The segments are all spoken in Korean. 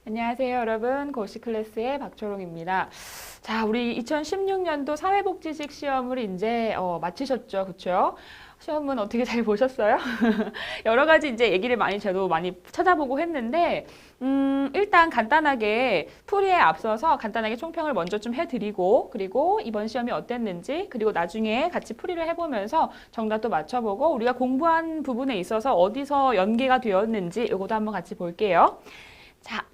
안녕하세요, 여러분. 고시 클래스의 박초롱입니다. 자, 우리 2016년도 사회복지직 시험을 이제 마치셨죠, 그렇죠? 시험은 어떻게 잘 보셨어요? 여러 가지 이제 얘기를 저도 많이 찾아보고 했는데, 일단 간단하게 풀이에 앞서서 간단하게 총평을 먼저 좀 해드리고, 그리고 이번 시험이 어땠는지, 그리고 나중에 같이 풀이를 해보면서 정답도 맞춰보고, 우리가 공부한 부분에 있어서 어디서 연계가 되었는지 이것도 한번 같이 볼게요. 자,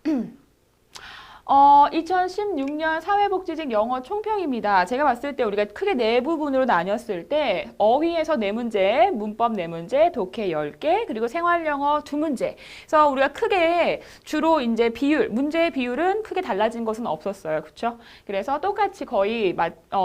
2016년 사회복지직 영어 총평입니다. 제가 봤을 때 우리가 크게 네 부분으로 나뉘었을 때 어휘에서 네 문제, 문법 네 문제, 독해 10개, 그리고 생활영어 2문제. 그래서 우리가 크게 주로 이제 문제의 비율은 크게 달라진 것은 없었어요. 그렇죠? 그래서 똑같이 거의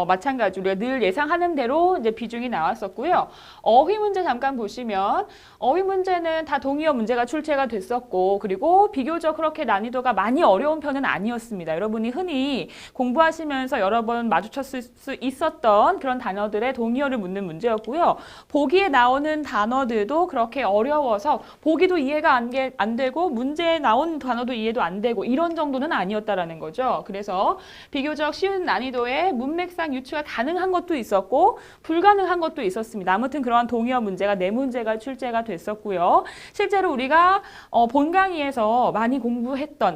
마찬가지 우리가 늘 예상하는 대로 이제 비중이 나왔었고요. 어휘 문제 잠깐 보시면 어휘 문제는 다 동의어 문제가 출제가 됐었고, 그리고 비교적 그렇게 난이도가 많이 어려운 편은 아니었습니다. 여러분이 흔히 공부하시면서 여러 번 마주쳤을 수 있었던 그런 단어들의 동의어를 묻는 문제였고요. 보기에 나오는 단어들도 그렇게 어려워서 보기도 이해가 안 되고 문제에 나온 단어도 이해도 안 되고 이런 정도는 아니었다라는 거죠. 그래서 비교적 쉬운 난이도의 문맥상 유추가 가능한 것도 있었고 불가능한 것도 있었습니다. 아무튼 그러한 동의어 문제가 네 문제가 출제가 됐었고요. 실제로 우리가 본 강의에서 많이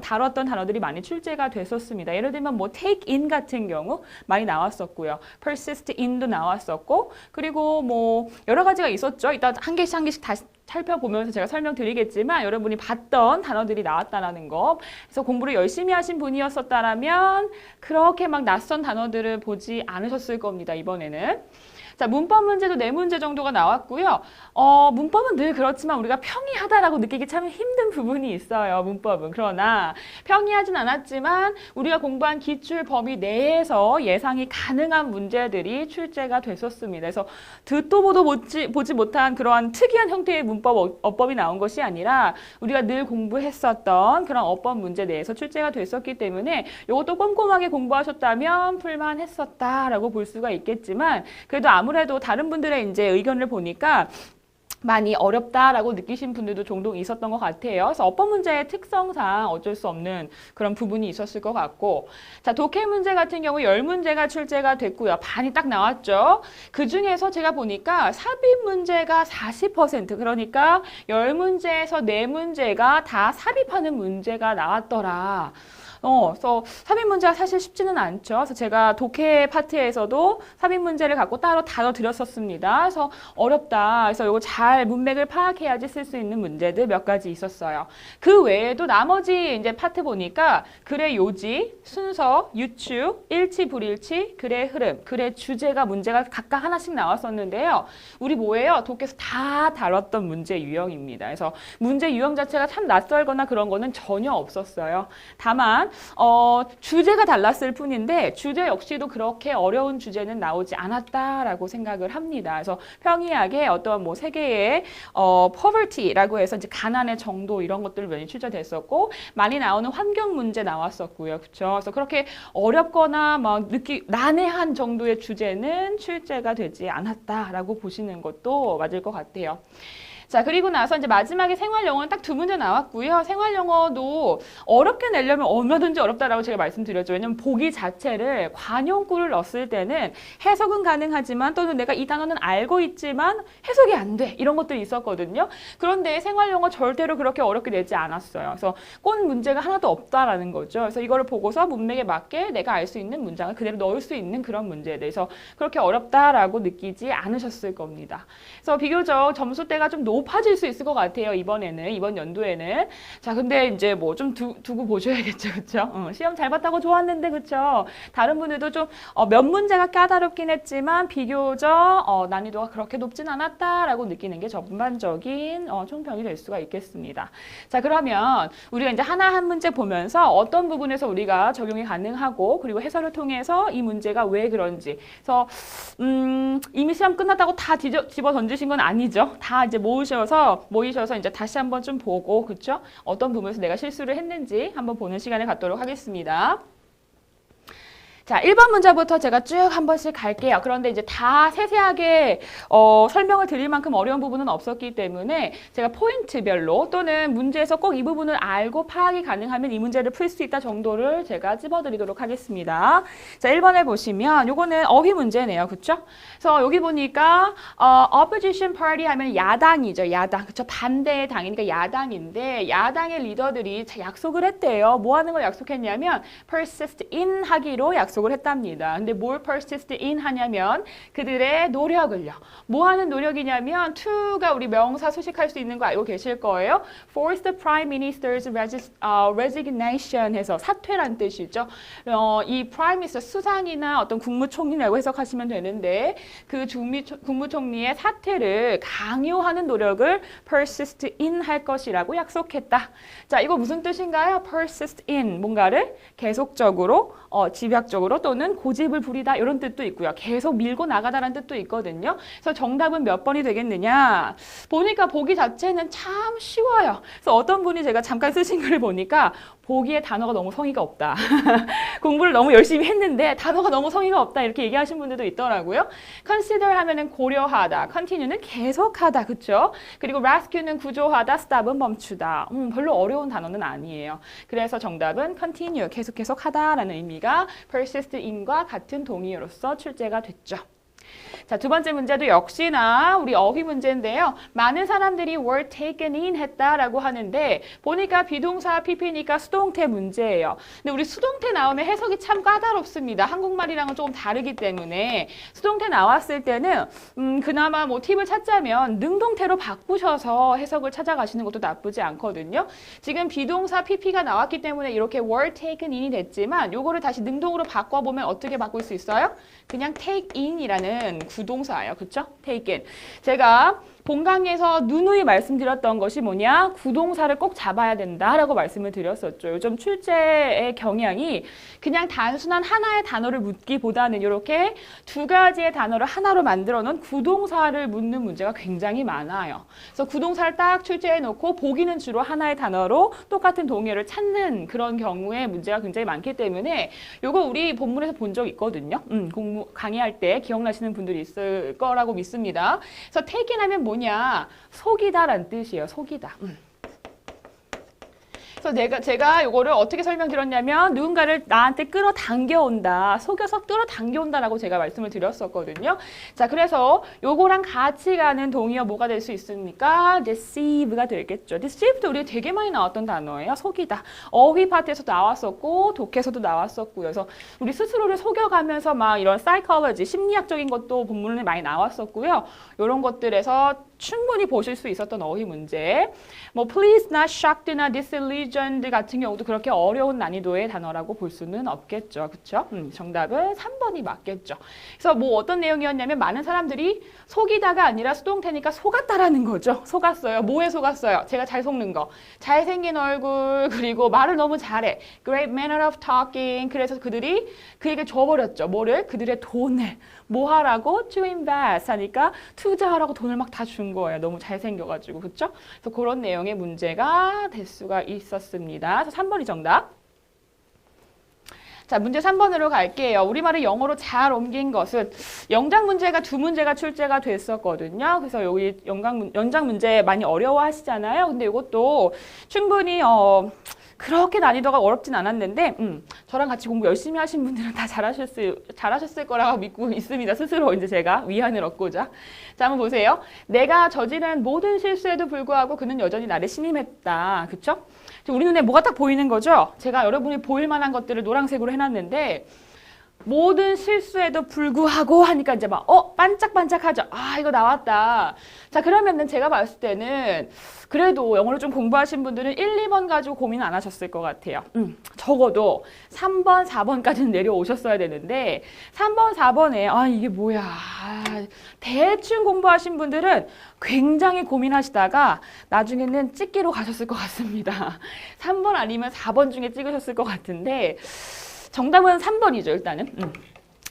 다뤘던 단어들이 많이 출제가 됐었습니다. 예를 들면 뭐 take in 같은 경우 많이 나왔었고요. persist in도 나왔었고, 그리고 뭐 여러 가지가 있었죠. 이따 한 개씩 한 개씩 다시 살펴보면서 제가 설명드리겠지만 여러분이 봤던 단어들이 나왔다는 거. 그래서 공부를 열심히 하신 분이었었다라면 그렇게 막 낯선 단어들을 보지 않으셨을 겁니다. 이번에는. 자, 문법 문제도 네 문제 정도가 나왔고요. 문법은 늘 그렇지만 우리가 평이하다라고 느끼기 참 힘든 부분이 있어요. 문법은. 그러나 평이하진 않았지만 우리가 공부한 기출 범위 내에서 예상이 가능한 문제들이 출제가 됐었습니다. 그래서 듣도 보도 보지 못한 그러한 특이한 형태의 문법, 어법이 나온 것이 아니라 우리가 늘 공부했었던 그런 어법 문제 내에서 출제가 됐었기 때문에 이것도 꼼꼼하게 공부하셨다면 풀만했었다라고 볼 수가 있겠지만, 그래도 아무래도 다른 분들의 이제 의견을 보니까 많이 어렵다라고 느끼신 분들도 종종 있었던 것 같아요. 그래서 어법 문제의 특성상 어쩔 수 없는 그런 부분이 있었을 것 같고, 자, 독해 문제 같은 경우 10문제가 출제가 됐고요. 반이 딱 나왔죠. 그 중에서 제가 보니까 삽입 문제가 40%, 그러니까 10문제에서 4문제가 다 삽입하는 문제가 나왔더라. 그래서 삽입 문제가 사실 쉽지는 않죠. 그래서 제가 독해 파트에서도 삽입 문제를 갖고 따로 다뤄드렸었습니다. 그래서 어렵다. 그래서 이거 잘 문맥을 파악해야지 쓸 수 있는 문제들 몇 가지 있었어요. 그 외에도 나머지 이제 파트 보니까 글의 요지, 순서, 유추, 일치, 불일치, 글의 흐름, 글의 주제가 문제가 각각 하나씩 나왔었는데요. 우리 뭐예요? 독해에서 다 다뤘던 문제 유형입니다. 그래서 문제 유형 자체가 참 낯설거나 그런 거는 전혀 없었어요. 다만 주제가 달랐을 뿐인데 주제 역시도 그렇게 어려운 주제는 나오지 않았다라고 생각을 합니다. 그래서 평이하게 어떤 뭐 세계의 poverty라고 해서 이제 가난의 정도 이런 것들 많이 출제됐었고, 많이 나오는 환경 문제 나왔었고요. 그렇죠? 그래서 그렇게 어렵거나 막 난해한 정도의 주제는 출제가 되지 않았다라고 보시는 것도 맞을 것 같아요. 자, 그리고 나서 이제 마지막에 생활영어는 딱 2문제 나왔고요. 생활영어도 어렵게 내려면 얼마든지 어렵다라고 제가 말씀드렸죠. 왜냐면 보기 자체를 관용구를 넣었을 때는 해석은 가능하지만 또는 내가 이 단어는 알고 있지만 해석이 안 돼. 이런 것들이 있었거든요. 그런데 생활영어 절대로 그렇게 어렵게 내지 않았어요. 그래서 꼰 문제가 하나도 없다라는 거죠. 그래서 이거를 보고서 문맥에 맞게 내가 알 수 있는 문장을 그대로 넣을 수 있는 그런 문제에 대해서 그렇게 어렵다라고 느끼지 않으셨을 겁니다. 그래서 비교적 점수대가 좀 높아질 수 있을 것 같아요. 이번 연도에는. 자, 근데 이제 뭐 좀 두고 보셔야겠죠. 그렇죠? 시험 잘 봤다고 좋았는데, 그렇죠? 다른 분들도 좀 몇 문제가 까다롭긴 했지만 비교적 난이도가 그렇게 높진 않았다라고 느끼는 게 전반적인 총평이 될 수가 있겠습니다. 자, 그러면 우리가 이제 하나 한 문제 보면서 어떤 부분에서 우리가 적용이 가능하고, 그리고 해설을 통해서 이 문제가 왜 그런지. 그래서 이미 시험 끝났다고 다 집어 던지신 건 아니죠. 다 이제 모이셔서 이제 다시 한번 좀 보고, 그렇죠? 어떤 부분에서 내가 실수를 했는지 한번 보는 시간을 갖도록 하겠습니다. 자, 1번 문제부터 제가 쭉 한 번씩 갈게요. 그런데 이제 다 세세하게 설명을 드릴 만큼 어려운 부분은 없었기 때문에 제가 포인트별로 또는 문제에서 꼭 이 부분을 알고 파악이 가능하면 이 문제를 풀 수 있다 정도를 제가 찝어드리도록 하겠습니다. 자, 1번에 보시면 요거는 어휘 문제네요. 그쵸? 그래서 여기 보니까 opposition party 하면 야당이죠. 야당. 그쵸? 반대의 당이니까 야당인데 야당의 리더들이 약속을 했대요. 뭐 하는 걸 약속했냐면 persist in 하기로 약속을 했답니다. 근데 뭘 persist in 하냐면 그들의 노력을요. 뭐 하는 노력이냐면 to가 우리 명사 수식할 수 있는 거 알고 계실 거예요. Force the Prime Minister's resignation 해서 사퇴란 뜻이죠. 이 Prime Minister 수상이나 어떤 국무총리라고 해석하시면 되는데 그 국무총리의 사퇴를 강요하는 노력을 persist in 할 것이라고 약속했다. 자, 이거 무슨 뜻인가요? persist in 뭔가를 계속적으로 집약적으로 또는 고집을 부리다 이런 뜻도 있고요. 계속 밀고 나가다라는 뜻도 있거든요. 그래서 정답은 몇 번이 되겠느냐? 보니까 보기 자체는 참 쉬워요. 그래서 어떤 분이 제가 잠깐 쓰신 글을 보니까 보기에 단어가 너무 성의가 없다. 공부를 너무 열심히 했는데 단어가 너무 성의가 없다 이렇게 얘기하신 분들도 있더라고요. consider 하면은 고려하다, continue는 계속하다, 그렇죠? 그리고 rescue는 구조하다, stop은 멈추다. 별로 어려운 단어는 아니에요. 그래서 정답은 continue, 계속하다라는 의미가 persist in과 같은 동의어로서 출제가 됐죠. 자, 두 번째 문제도 역시나 우리 어휘 문제인데요. 많은 사람들이 were taken in 했다라고 하는데 보니까 비동사 PP니까 수동태 문제예요. 근데 우리 수동태 나오면 해석이 참 까다롭습니다. 한국말이랑은 조금 다르기 때문에 수동태 나왔을 때는 그나마 뭐 팁을 찾자면 능동태로 바꾸셔서 해석을 찾아가시는 것도 나쁘지 않거든요. 지금 비동사 PP가 나왔기 때문에 이렇게 were taken in이 됐지만 요거를 다시 능동으로 바꿔보면 어떻게 바꿀 수 있어요? 그냥 take in이라는 구동사예요. 그렇죠? take in. 제가 본 강의에서 누누이 말씀드렸던 것이 뭐냐? 구동사를 꼭 잡아야 된다라고 말씀을 드렸었죠. 요즘 출제의 경향이 그냥 단순한 하나의 단어를 묻기보다는 이렇게 두 가지의 단어를 하나로 만들어 놓은 구동사를 묻는 문제가 굉장히 많아요. 그래서 구동사를 딱 출제해 놓고 보기는 주로 하나의 단어로 똑같은 동의어를 찾는 그런 경우에 문제가 굉장히 많기 때문에 요거 우리 본문에서 본 적 있거든요. 공부 강의할 때 기억나시는 분들이 있을 거라고 믿습니다. 그래서 take in 하면 뭐냐? 속이다라는 뜻이에요. 속이다. 그래서 제가 이거를 어떻게 설명드렸냐면 누군가를 나한테 끌어당겨온다, 속여서 끌어당겨온다라고 제가 말씀을 드렸었거든요. 자, 그래서 요거랑 같이 가는 동의어 뭐가 될 수 있습니까? deceive가 되겠죠. deceive도 우리 되게 많이 나왔던 단어예요. 속이다. 어휘 파트에서 나왔었고 독해에서도 나왔었고요. 그래서 우리 스스로를 속여가면서 막 이런 psychology, 심리학적인 것도 본문에 많이 나왔었고요. 이런 것들에서 충분히 보실 수 있었던 어휘 문제. 뭐 please, not shocked, not disillusioned 같은 경우도 그렇게 어려운 난이도의 단어라고 볼 수는 없겠죠. 그렇죠? 정답은 3번이 맞겠죠. 그래서 뭐 어떤 내용이었냐면 많은 사람들이 속이다가 아니라 수동태니까 속았다라는 거죠. 속았어요. 뭐에 속았어요? 제가 잘 속는 거. 잘생긴 얼굴, 그리고 말을 너무 잘해. Great manner of talking. 그래서 그들이 그에게 줘버렸죠. 뭐를? 그들의 돈을. 뭐 하라고? To invest 하니까 투자하라고 돈을 막 다 준 거예요. 너무 잘생겨가지고. 그렇죠? 그래서 그런 내용의 문제가 될 수가 있었습니다. 그래서 3번이 정답. 자, 문제 3번으로 갈게요. 우리말을 영어로 잘 옮긴 것은 영작 문제가 두 문제가 출제가 됐었거든요. 그래서 여기 연장 문제 많이 어려워하시잖아요. 근데 이것도 충분히 그렇게 난이도가 어렵진 않았는데 저랑 같이 공부 열심히 하신 분들은 다 잘하셨을 거라고 믿고 있습니다. 스스로 이제 제가 위안을 얻고자. 자, 한번 보세요. 내가 저지른 모든 실수에도 불구하고 그는 여전히 나를 신임했다. 그쵸? 우리 눈에 뭐가 딱 보이는 거죠? 제가 여러분이 보일 만한 것들을 노란색으로 해놨는데 모든 실수에도 불구하고 하니까 이제 막 반짝반짝하죠. 아, 이거 나왔다. 자, 그러면은 제가 봤을 때는 그래도 영어를 좀 공부하신 분들은 1, 2번 가지고 고민 안 하셨을 것 같아요. 적어도 3번, 4번까지는 내려오셨어야 되는데 3번, 4번에 이게 뭐야. 대충 공부하신 분들은 굉장히 고민하시다가 나중에는 찍기로 가셨을 것 같습니다. 3번 아니면 4번 중에 찍으셨을 것 같은데 정답은 3번이죠, 일단은.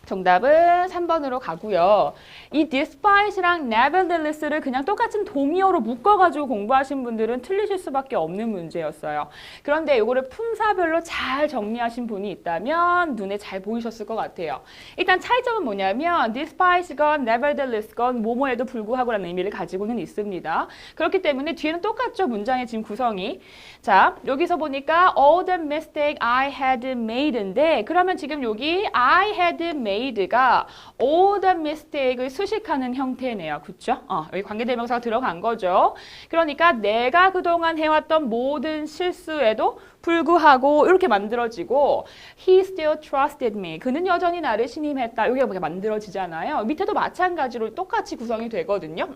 정답은 3번으로 가고요. 이 despite랑 nevertheless를 그냥 똑같은 동의어로 묶어가지고 공부하신 분들은 틀리실 수밖에 없는 문제였어요. 그런데 이거를 품사별로 잘 정리하신 분이 있다면 눈에 잘 보이셨을 것 같아요. 일단 차이점은 뭐냐면 despite건 nevertheless건 뭐뭐에도 불구하고라는 의미를 가지고는 있습니다. 그렇기 때문에 뒤에는 똑같죠. 문장의 지금 구성이. 자, 여기서 보니까 all the mistake I had made인데 그러면 지금 여기 I had made가 all the mistake을 수식하는 형태네요. 그렇죠? 여기 관계대명사가 들어간 거죠. 그러니까 내가 그동안 해왔던 모든 실수에도 불구하고 이렇게 만들어지고 he still trusted me. 그는 여전히 나를 신임했다. 여기가 만들어지잖아요. 밑에도 마찬가지로 똑같이 구성이 되거든요.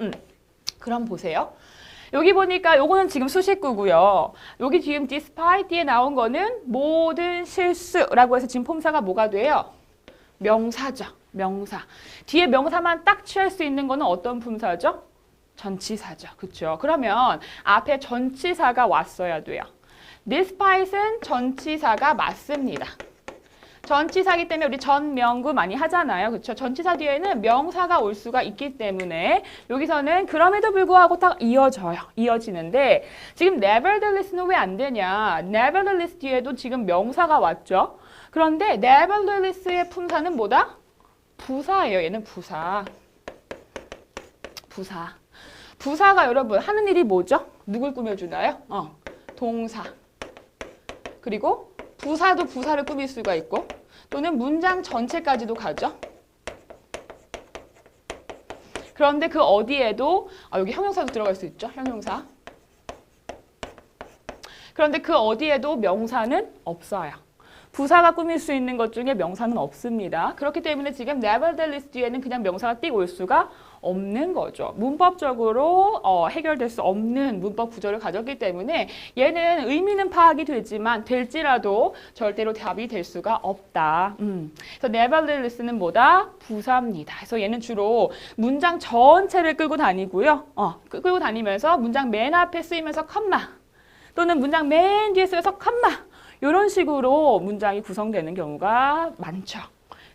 그럼 보세요. 여기 보니까 요거는 지금 수식구고요. 여기 지금 despite 뒤에 나온 거는 모든 실수라고 해서 지금 품사가 뭐가 돼요? 명사죠. 명사. 뒤에 명사만 딱 취할 수 있는 거는 어떤 품사죠? 전치사죠. 그렇죠? 그러면 앞에 전치사가 왔어야 돼요. despite은 전치사가 맞습니다. 전치사기 때문에 우리 전명구 많이 하잖아요. 그렇죠? 전치사 뒤에는 명사가 올 수가 있기 때문에 여기서는 그럼에도 불구하고 딱 이어져요. 이어지는데 지금 nevertheless는 왜 안 되냐? nevertheless 뒤에도 지금 명사가 왔죠. 그런데 nevertheless의 품사는 뭐다? 부사예요. 얘는 부사. 부사. 부사가 여러분 하는 일이 뭐죠? 누굴 꾸며주나요? 동사. 그리고 부사도 부사를 꾸밀 수가 있고 또는 문장 전체까지도 가죠. 그런데 그 어디에도 여기 형용사도 들어갈 수 있죠. 형용사. 그런데 그 어디에도 명사는 없어요. 부사가 꾸밀 수 있는 것 중에 명사는 없습니다. 그렇기 때문에 지금 nevertheless 뒤에는 그냥 명사가 띡 올 수가 없는 거죠. 문법적으로 해결될 수 없는 문법 구조를 가졌기 때문에 얘는 의미는 파악이 되지만 될지라도 절대로 답이 될 수가 없다. 그래서 nevertheless는 뭐다? 부사입니다. 그래서 얘는 주로 문장 전체를 끌고 다니고요. 끌고 다니면서 문장 맨 앞에 쓰이면서 컴마 또는 문장 맨 뒤에 쓰여서 컴마 이런 식으로 문장이 구성되는 경우가 많죠.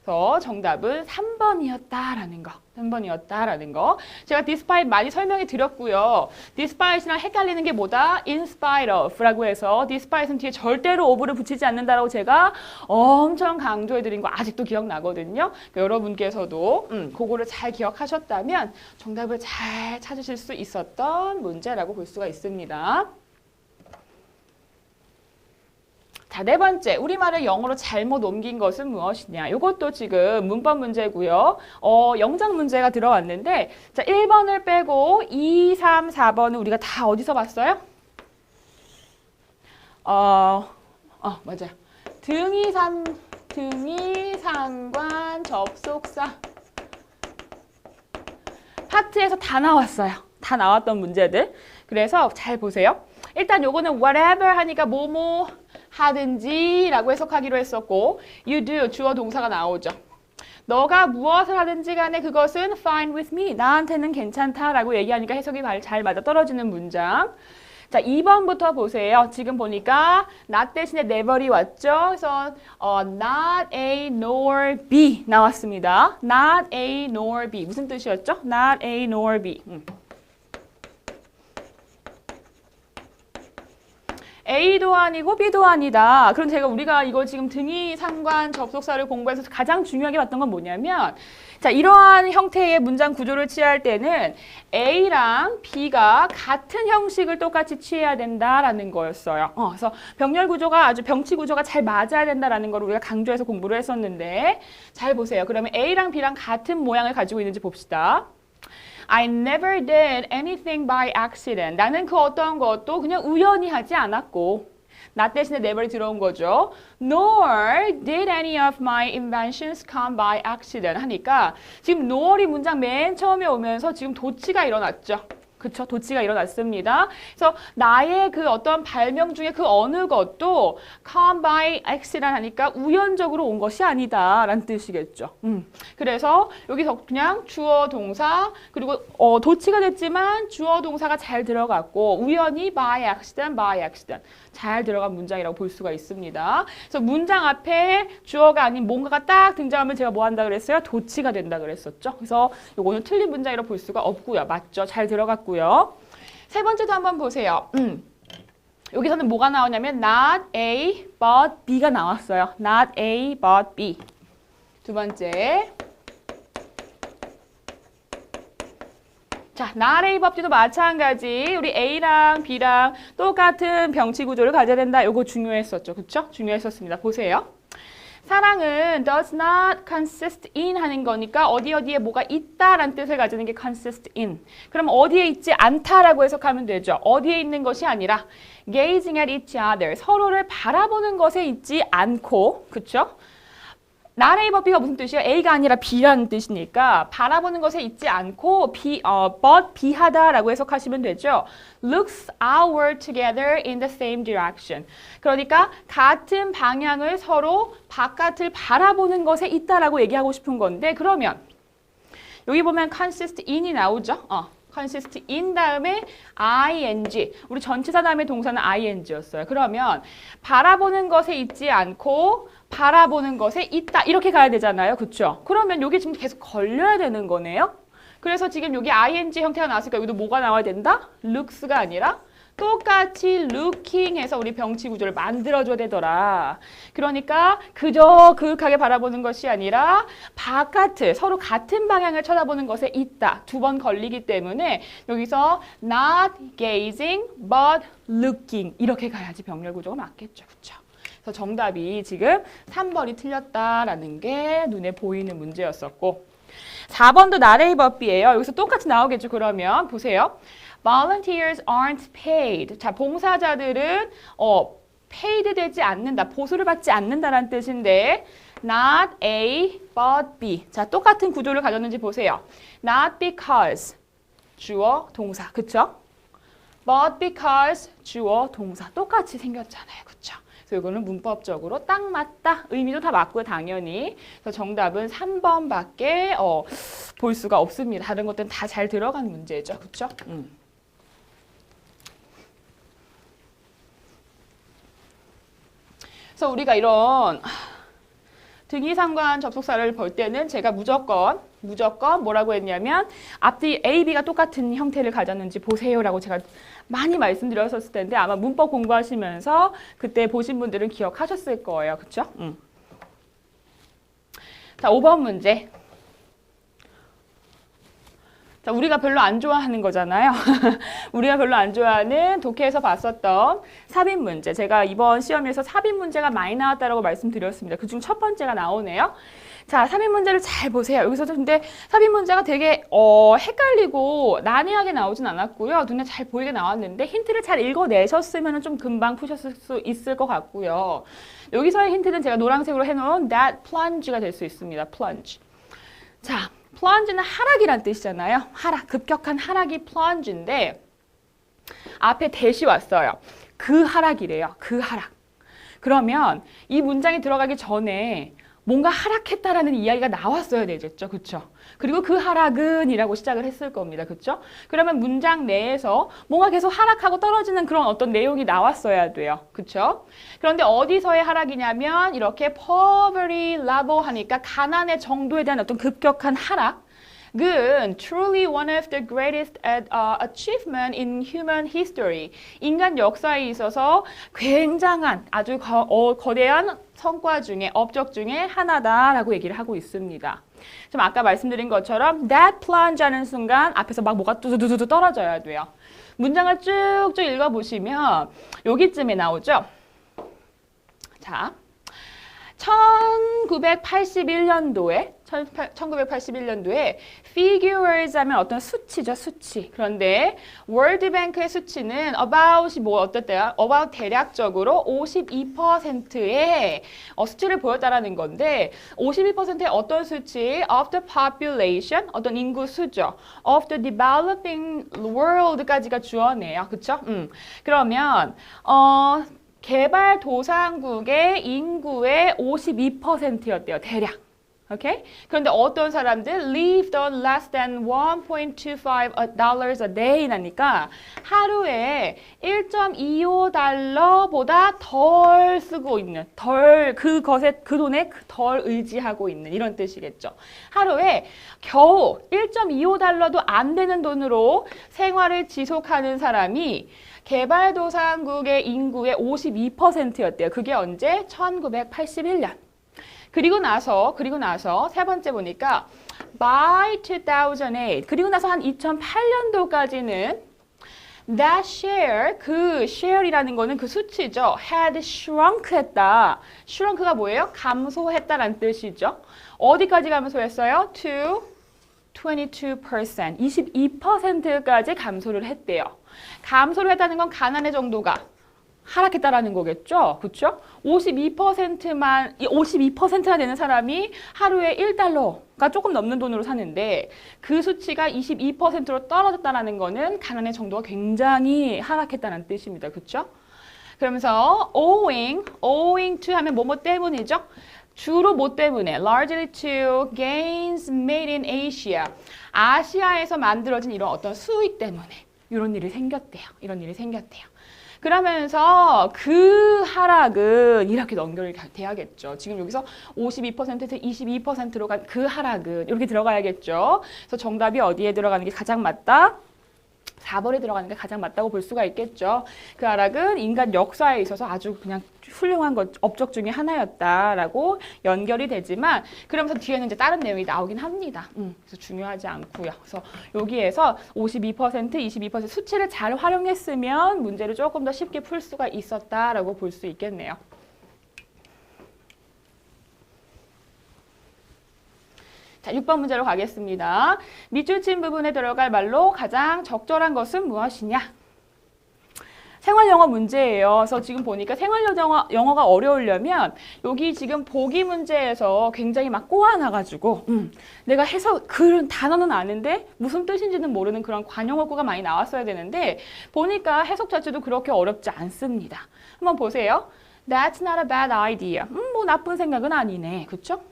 그래서 정답은 3번이었다라는 거. 3번이었다라는 거. 제가 despite 많이 설명해 드렸고요. despite이랑 헷갈리는 게 뭐다? in spite of라고 해서 despite은 뒤에 절대로 of를 붙이지 않는다라고 제가 엄청 강조해 드린 거 아직도 기억나거든요. 그러니까 여러분께서도 그거를 잘 기억하셨다면 정답을 잘 찾으실 수 있었던 문제라고 볼 수가 있습니다. 자, 네 번째, 우리말을 영어로 잘못 옮긴 것은 무엇이냐? 이것도 지금 문법 문제고요. 영장 문제가 들어왔는데, 자, 1번을 빼고 2, 3, 4번은 우리가 다 어디서 봤어요? 맞아요. 등위, 상관, 접속사. 파트에서 다 나왔어요. 다 나왔던 문제들. 그래서 잘 보세요. 일단 요거는 whatever 하니까 뭐뭐 하든지 라고 해석하기로 했었고 you do, 주어 동사가 나오죠. 너가 무엇을 하든지 간에 그것은 fine with me, 나한테는 괜찮다라고 얘기하니까 해석이 잘 맞아떨어지는 문장. 자, 2번부터 보세요. 지금 보니까 not 대신에 never이 왔죠. 그래서 not A nor B 나왔습니다. not A nor B. 무슨 뜻이었죠? not A nor B. A도 아니고 B도 아니다. 그럼 우리가 이거 지금 등위, 상관, 접속사를 공부해서 가장 중요하게 봤던 건 뭐냐면 자, 이러한 형태의 문장 구조를 취할 때는 A랑 B가 같은 형식을 똑같이 취해야 된다라는 거였어요. 그래서 병렬 구조가 병치 구조가 잘 맞아야 된다라는 걸 우리가 강조해서 공부를 했었는데 잘 보세요. 그러면 A랑 B랑 같은 모양을 가지고 있는지 봅시다. I never did anything by accident. 나는 그 어떤 것도 그냥 우연히 하지 않았고 not 대신에 never이 들어온 거죠. Nor did any of my inventions come by accident 하니까 지금 nor이 문장 맨 처음에 오면서 지금 도치가 일어났죠. 그쵸? 도치가 일어났습니다. 그래서 나의 그 어떤 발명 중에 그 어느 것도 come by accident 하니까 우연적으로 온 것이 아니다라는 뜻이겠죠. 그래서 여기서 그냥 주어 동사 그리고 도치가 됐지만 주어 동사가 잘 들어갔고 우연히 by accident, by accident. 잘 들어간 문장이라고 볼 수가 있습니다. 그래서 문장 앞에 주어가 아닌 뭔가가 딱 등장하면 제가 뭐 한다 그랬어요? 도치가 된다 그랬었죠. 그래서 요거는 틀린 문장이라고 볼 수가 없고요. 맞죠? 잘 들어갔고요. 세 번째도 한번 보세요. 여기서는 뭐가 나오냐면 not A but B가 나왔어요. not A but B. 두 번째. 자, not A but B도 마찬가지. 우리 A랑 B랑 똑같은 병치 구조를 가져야 된다. 요거 중요했었죠. 그쵸? 중요했었습니다. 보세요. 사랑은 does not consist in 하는 거니까 어디에 뭐가 있다라는 뜻을 가지는 게 consist in. 그럼 어디에 있지 않다라고 해석하면 되죠. 어디에 있는 것이 아니라 gazing at each other. 서로를 바라보는 것에 있지 않고, 그쵸? not A but B가 무슨 뜻이에요? A가 아니라 B라는 뜻이니까 바라보는 것에 있지 않고 but B하다라고 해석하시면 되죠. looks outward together in the same direction. 그러니까 같은 방향을 서로 바깥을 바라보는 것에 있다라고 얘기하고 싶은 건데 그러면 여기 보면 consist in이 나오죠. consist in 다음에 ing. 우리 전치사 다음에 동사는 ing였어요. 그러면 바라보는 것에 있지 않고 바라보는 것에 있다. 이렇게 가야 되잖아요. 그렇죠? 그러면 여기 지금 계속 걸려야 되는 거네요. 그래서 지금 여기 ing 형태가 나왔으니까 여기도 뭐가 나와야 된다? looks가 아니라 똑같이 looking 해서 우리 병치 구조를 만들어줘야 되더라. 그러니까 그저 그윽하게 바라보는 것이 아니라 바깥을 서로 같은 방향을 쳐다보는 것에 있다. 두 번 걸리기 때문에 여기서 not gazing but looking 이렇게 가야지 병렬 구조가 맞겠죠. 그렇죠? 그래서 정답이 지금 3번이 틀렸다라는 게 눈에 보이는 문제였었고 4번도 not A but B예요. 여기서 똑같이 나오겠죠. 그러면 보세요. Volunteers aren't paid. 자, 봉사자들은 paid 되지 않는다. 보수를 받지 않는다라는 뜻인데 not A but B. 자, 똑같은 구조를 가졌는지 보세요. Not because 주어 동사. 그쵸? But because 주어 동사. 똑같이 생겼잖아요. 그쵸? 그래서 이거는 문법적으로 딱 맞다. 의미도 다 맞고요. 당연히. 그래서 정답은 3번밖에 볼 수가 없습니다. 다른 것들은 다 잘 들어간 문제죠. 그쵸? 그래서 우리가 이런 등위상관 접속사를 볼 때는 제가 무조건 뭐라고 했냐면 앞뒤 A, B가 똑같은 형태를 가졌는지 보세요라고 제가 많이 말씀드렸었을 텐데 아마 문법 공부하시면서 그때 보신 분들은 기억하셨을 거예요. 그렇죠? 자, 5번 문제. 자, 우리가 별로 안 좋아하는 거잖아요. 우리가 별로 안 좋아하는 독해에서 봤었던 삽입 문제. 제가 이번 시험에서 삽입 문제가 많이 나왔다고 말씀드렸습니다. 그중 첫 번째가 나오네요. 자, 삽입 문제를 잘 보세요. 여기서도 근데 삽입 문제가 되게 헷갈리고 난해하게 나오진 않았고요. 눈에 잘 보이게 나왔는데 힌트를 잘 읽어내셨으면 좀 금방 푸셨을 수 있을 것 같고요. 여기서의 힌트는 제가 노란색으로 해놓은 that plunge가 될 수 있습니다. plunge. 자, plunge는 하락이란 뜻이잖아요. 하락, 급격한 하락이 plunge인데 앞에 that이 왔어요. 그 하락이래요. 그 하락. 그러면 이 문장이 들어가기 전에 뭔가 하락했다라는 이야기가 나왔어야 되겠죠. 그렇죠? 그리고 그 하락은 이라고 시작을 했을 겁니다. 그렇죠? 그러면 문장 내에서 뭔가 계속 하락하고 떨어지는 그런 어떤 내용이 나왔어야 돼요. 그렇죠? 그런데 어디서의 하락이냐면 이렇게 poverty level 하니까 가난의 정도에 대한 어떤 급격한 하락 은 truly one of the greatest achievement in human history. 인간 역사에 있어서 굉장한 아주 거대한 성과 중에 업적 중에 하나다라고 얘기를 하고 있습니다. 좀 아까 말씀드린 것처럼 that plunge 하는 순간 앞에서 막 뭐가 뚜두두두 떨어져야 돼요. 문장을 쭉쭉 읽어보시면 여기쯤에 나오죠. 자, 1981년도에 figures 하면 어떤 수치죠, 수치. 그런데 월드뱅크의 수치는 about이 뭐 어땠대요? about 대략적으로 52%의 수치를 보였다라는 건데 52%의 어떤 수치? of the population, 어떤 인구 수죠. of the developing world까지가 주어네요. 그쵸? 그러면 개발도상국의 인구의 52%였대요. 대략. 오케이? 그런데 어떤 사람들 lived on less than $1.25 a day 나니까 하루에 1.25달러보다 덜 쓰고 있는, 그 돈에 덜 의지하고 있는 이런 뜻이겠죠. 하루에 겨우 1.25달러도 안 되는 돈으로 생활을 지속하는 사람이 개발도상국의 인구의 52%였대요. 그게 언제? 1981년. 그리고 나서 세 번째 보니까 by 2008 그리고 나서 한 2008년도까지는 that share 그 share이라는 거는 그 수치죠. had shrunk 했다. shrunk가 뭐예요? 감소했다라는 뜻이죠. 어디까지 감소했어요? to 22%, 22%까지 감소를 했대요. 감소를 했다는 건 가난의 정도가 하락했다라는 거겠죠. 그렇죠? 52%나 되는 사람이 하루에 1달러가 조금 넘는 돈으로 사는데 그 수치가 22%로 떨어졌다라는 거는 가난의 정도가 굉장히 하락했다는 뜻입니다. 그렇죠? 그러면서 owing to 하면 뭐뭐 때문이죠? 주로 뭐 때문에? largely to gains made in Asia. 아시아에서 만들어진 이런 어떤 수익 때문에 이런 일이 생겼대요. 그러면서 그 하락은 이렇게 연결이 돼야겠죠. 지금 여기서 52%에서 22%로 간 그 하락은 이렇게 들어가야겠죠. 그래서 정답이 어디에 들어가는 게 가장 맞다? 4번에 들어가는 게 가장 맞다고 볼 수가 있겠죠. 그 하락은 인간 역사에 있어서 아주 그냥 훌륭한 업적 중에 하나였다라고 연결이 되지만 그러면서 뒤에는 이제 다른 내용이 나오긴 합니다. 그래서 중요하지 않고요. 그래서 여기에서 52%, 22% 수치를 잘 활용했으면 문제를 조금 더 쉽게 풀 수가 있었다라고 볼 수 있겠네요. 자, 6번 문제로 가겠습니다. 밑줄 친 부분에 들어갈 말로 가장 적절한 것은 무엇이냐? 생활영어 문제예요. 그래서 지금 보니까 생활영어가 어려우려면 여기 지금 보기 문제에서 굉장히 막 꼬아놔가지고 내가 그런 단어는 아는데 무슨 뜻인지는 모르는 그런 관용어구가 많이 나왔어야 되는데 보니까 해석 자체도 그렇게 어렵지 않습니다. 한번 보세요. That's not a bad idea. 뭐 나쁜 생각은 아니네. 그쵸?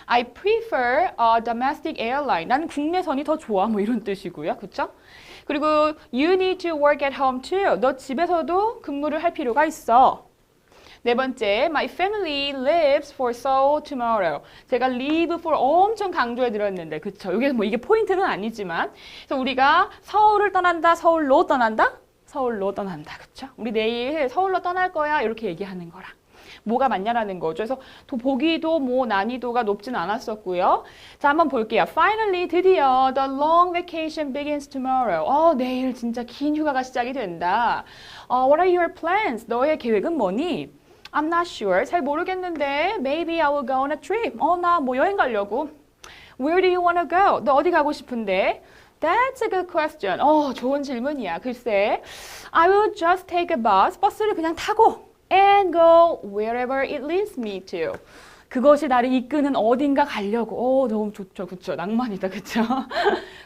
I prefer a domestic airline. 나는 국내선이 더 좋아. 뭐 이런 뜻이고요. 그쵸? 그리고 you need to work at home too. 너 집에서도 근무를 할 필요가 있어. 네 번째, my family lives for Seoul tomorrow. 제가 live for 엄청 강조해 드렸는데, 그쵸? 여기 뭐 이게 포인트는 아니지만, 그래서 우리가 서울을 떠난다, 서울로 떠난다, 서울로 떠난다, 그쵸? 우리 내일 서울로 떠날 거야, 이렇게 얘기하는 거랑. 뭐가 맞냐라는 거죠. 그래서 보기도 뭐 난이도가 높진 않았었고요. 자, 한번 볼게요. Finally, 드디어 the long vacation begins tomorrow. 내일 진짜 긴 휴가가 시작이 된다. What are your plans? 너의 계획은 뭐니? I'm not sure. 잘 모르겠는데. Maybe I will go on a trip. 나 뭐 여행 가려고. Where do you want to go? 너 어디 가고 싶은데? That's a good question. 좋은 질문이야. 글쎄, I will just take a bus. 버스를 그냥 타고 and go wherever it leads me to. 그것이 나를 이끄는 어딘가 가려고. 너무 좋죠. 그쵸? 낭만이다. 그쵸?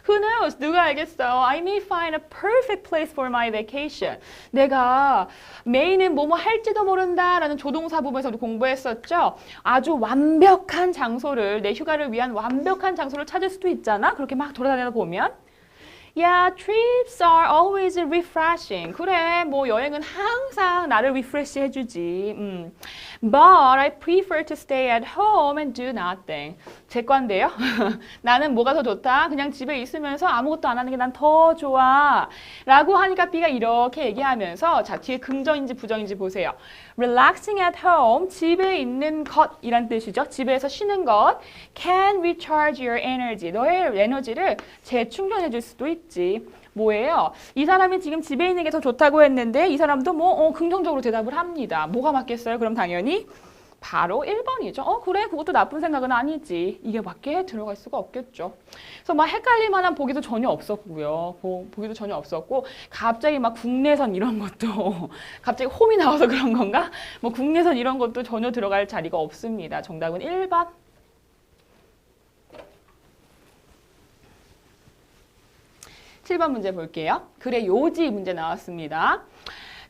Who knows? 누가 알겠어? I may find a perfect place for my vacation. 내가 메인은 뭐뭐 할지도 모른다 라는 조동사 부분에서도 공부했었죠? 아주 완벽한 장소를, 내 휴가를 위한 완벽한 장소를 찾을 수도 있잖아? 그렇게 막 돌아다니다 보면. Yeah, trips are always refreshing. 그래, 뭐 여행은 항상 나를 리프레시 해주지. But I prefer to stay at home and do nothing. 제 건데요. 나는 뭐가 더 좋다? 그냥 집에 있으면서 아무것도 안 하는 게 난 더 좋아. 라고 하니까 B가 이렇게 얘기하면서 자, 뒤에 긍정인지 부정인지 보세요. Relaxing at home, 집에 있는 것이란 뜻이죠. 집에서 쉬는 것. Can recharge your energy. 너의 에너지를 재충전해 줄 수도 있지. 뭐예요? 이 사람이 지금 집에 있는 게 더 좋다고 했는데 이 사람도 긍정적으로 대답을 합니다. 뭐가 맞겠어요? 그럼 당연히 바로 1번이죠. 그래, 그것도 나쁜 생각은 아니지. 이게 맞게 들어갈 수가 없겠죠. 그래서 막 헷갈릴 만한 보기도 전혀 없었고요. 보기도 전혀 없었고 갑자기 막 국내선 이런 것도 갑자기 홈이 나와서 그런 건가? 뭐 국내선 이런 것도 전혀 들어갈 자리가 없습니다. 정답은 1번. 7번 문제 볼게요. 그래, 요지 문제 나왔습니다.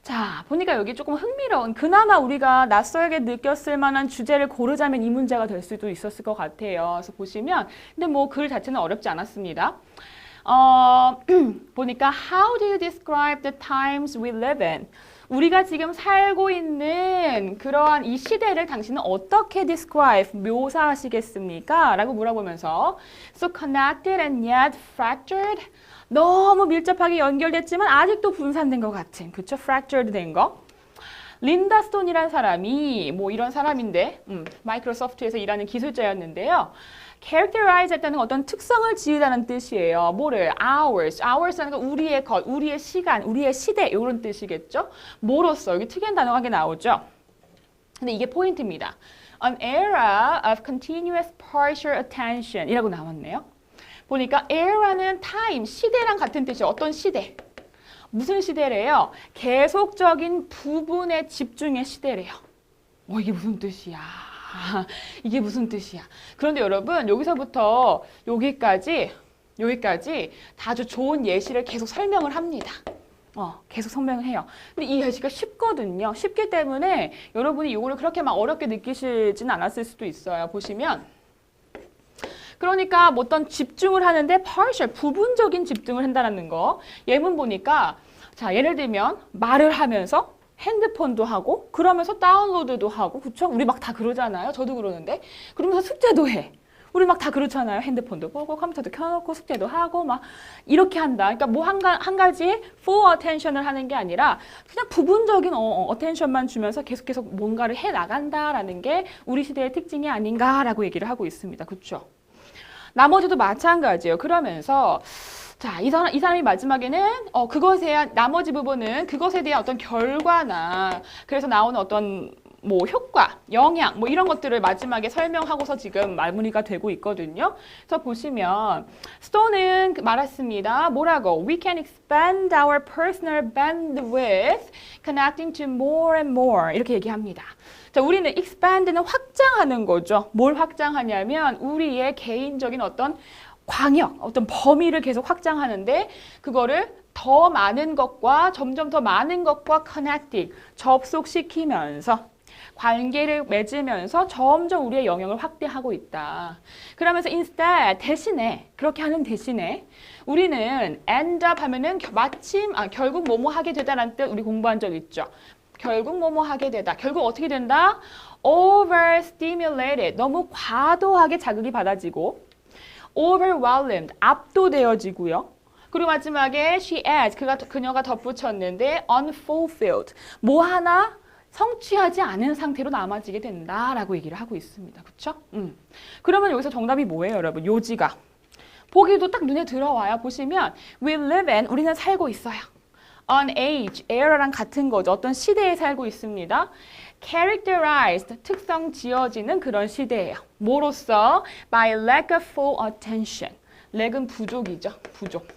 자, 보니까 여기 조금 흥미로운, 그나마 우리가 낯설게 느꼈을 만한 주제를 고르자면 이 문제가 될 수도 있었을 것 같아요. 그래서 보시면, 근데 뭐 글 자체는 어렵지 않았습니다. 보니까 How do you describe the times we live in? 우리가 지금 살고 있는 그러한 이 시대를 당신은 어떻게 describe, 묘사하시겠습니까? 라고 물어보면서 So connected and yet fractured. 너무 밀접하게 연결됐지만 아직도 분산된 것 같은, 그쵸? fractured 된 거. 린다 스톤이라는 사람이 뭐 이런 사람인데 마이크로소프트에서 일하는 기술자였는데요. characterize 했다는 어떤 특성을 지으다는 뜻이에요. 뭐를? hours라는 건 우리의 것, 우리의 시간, 우리의 시대 이런 뜻이겠죠. 뭐로써? 여기 특이한 단어가 한 개 나오죠. 근데 이게 포인트입니다. An era of continuous partial attention 이라고 나왔네요. 보니까 era는 time, 시대랑 같은 뜻이에요. 어떤 시대? 무슨 시대래요? 계속적인 부분에 집중의 시대래요. 이게 무슨 뜻이야? 이게 무슨 뜻이야? 그런데 여러분 여기서부터 여기까지 다 아주 좋은 예시를 계속 설명을 합니다. 계속 설명을 해요. 근데 이 예시가 쉽거든요. 쉽기 때문에 여러분이 이거를 그렇게 막 어렵게 느끼시진 않았을 수도 있어요. 보시면 그러니까 뭐 어떤 집중을 하는데 partial, 부분적인 집중을 한다는 거. 예문 보니까 자 예를 들면 말을 하면서 핸드폰도 하고 그러면서 다운로드도 하고 그쵸? 우리 막 다 그러잖아요. 저도 그러는데 그러면서 숙제도 해. 우리 막 다 그렇잖아요. 핸드폰도 보고 컴퓨터도 켜놓고 숙제도 하고 막 이렇게 한다. 그러니까 뭐 한 가지에 full attention을 하는 게 아니라 그냥 부분적인 attention만 주면서 계속 뭔가를 해 나간다라는 게 우리 시대의 특징이 아닌가라고 얘기를 하고 있습니다. 그렇죠? 나머지도 마찬가지예요. 그러면서 자, 이 사람이 마지막에는 그것에 대한 나머지 부분은 그것에 대한 어떤 결과나 그래서 나오는 어떤 뭐 효과, 영향 뭐 이런 것들을 마지막에 설명하고서 지금 마무리가 되고 있거든요. 그래서 보시면 스톤은 말했습니다. 뭐라고? We can expand our personal bandwidth connecting to more and more 이렇게 얘기합니다. 자, 우리는 expand는 확장하는 거죠. 뭘 확장하냐면 우리의 개인적인 어떤 광역, 어떤 범위를 계속 확장하는데 그거를 더 많은 것과 점점 더 많은 것과 connecting, 접속시키면서 관계를 맺으면서 점점 우리의 영역을 확대하고 있다. 그러면서 instead, 대신에, 그렇게 하는 대신에 우리는 end up 하면은 결국 뭐뭐 하게 되다라는 뜻 우리 공부한 적 있죠. 결국 뭐뭐 하게 되다. 결국 어떻게 된다? overstimulated, 너무 과도하게 자극이 받아지고 overwhelmed, 압도되어지고요. 그리고 마지막에 she adds, 그녀가 덧붙였는데 unfulfilled, 뭐 하나 성취하지 않은 상태로 남아지게 된다라고 얘기를 하고 있습니다. 그렇죠? 그러면 여기서 정답이 뭐예요, 여러분? 요지가. 보기도 딱 눈에 들어와요. 보시면 we live in, 우리는 살고 있어요. an age, era랑 같은 거죠. 어떤 시대에 살고 있습니다. characterized, 특성 지어지는 그런 시대예요. 뭐로써? by lack of full attention. lack은 부족이죠. 부족.